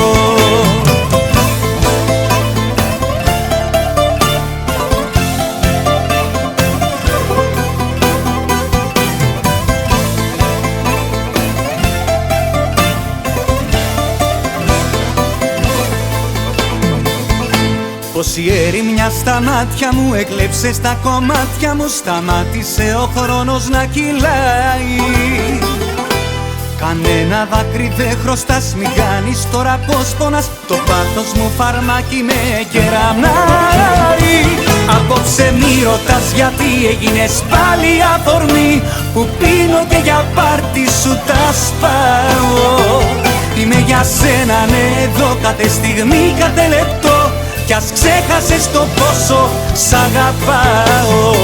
Πως η ερημιά στα μάτια μου έκλεψε στα κομμάτια μου. Σταμάτησε ο χρόνος να κυλάει. Κανένα δάκρυ δεν χρωστάς, μην κάνεις τώρα πως πονάς. Το πάθος μου φαρμάκι με κεραμνάει. Απόψε μη ρωτάς γιατί έγινες πάλι αφορμή που πίνω και για πάρτι σου τα σπάω. Είμαι για σένα ναι εδώ κάθε στιγμή, κάθε λεπτό. Κι ας ξέχασες το πόσο σ' αγαπάω.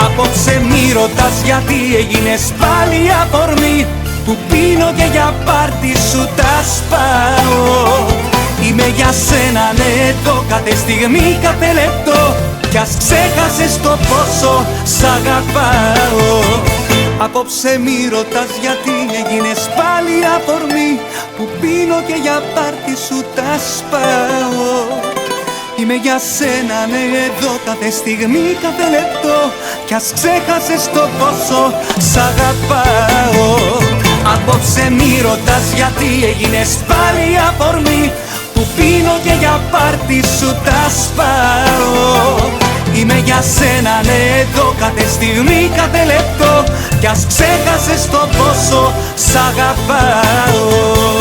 Απόψε μη ρωτάς γιατί έγινες πάλι αφορμή που πίνω και για πάρτι σου τα σπάω. Είμαι για σένα ναι εδώ κάθε στιγμή, κάθε λεπτό. Κι ας ξέχασες το πόσο σ' αγαπάω. Απόψε μη ρωτάς γιατί έγινες πάλι αφορμή που πίνω και για πάρτι σου τα σπάω. Είμαι για σένα ναι εδώ κάθε στιγμή, κάθε λεπτό. Κι ας ξέχασες το πόσο σ' αγαπάω. Απόψε μη ρωτάς γιατί έγινες πάλι αφορμή που πίνω και για πάρτι σου τα σπάω. Είμαι για σένα ναι εδώ κάθε στιγμή, κάθε λεπτό. Κι ας ξέχασες το πόσο σ' αγαπάω.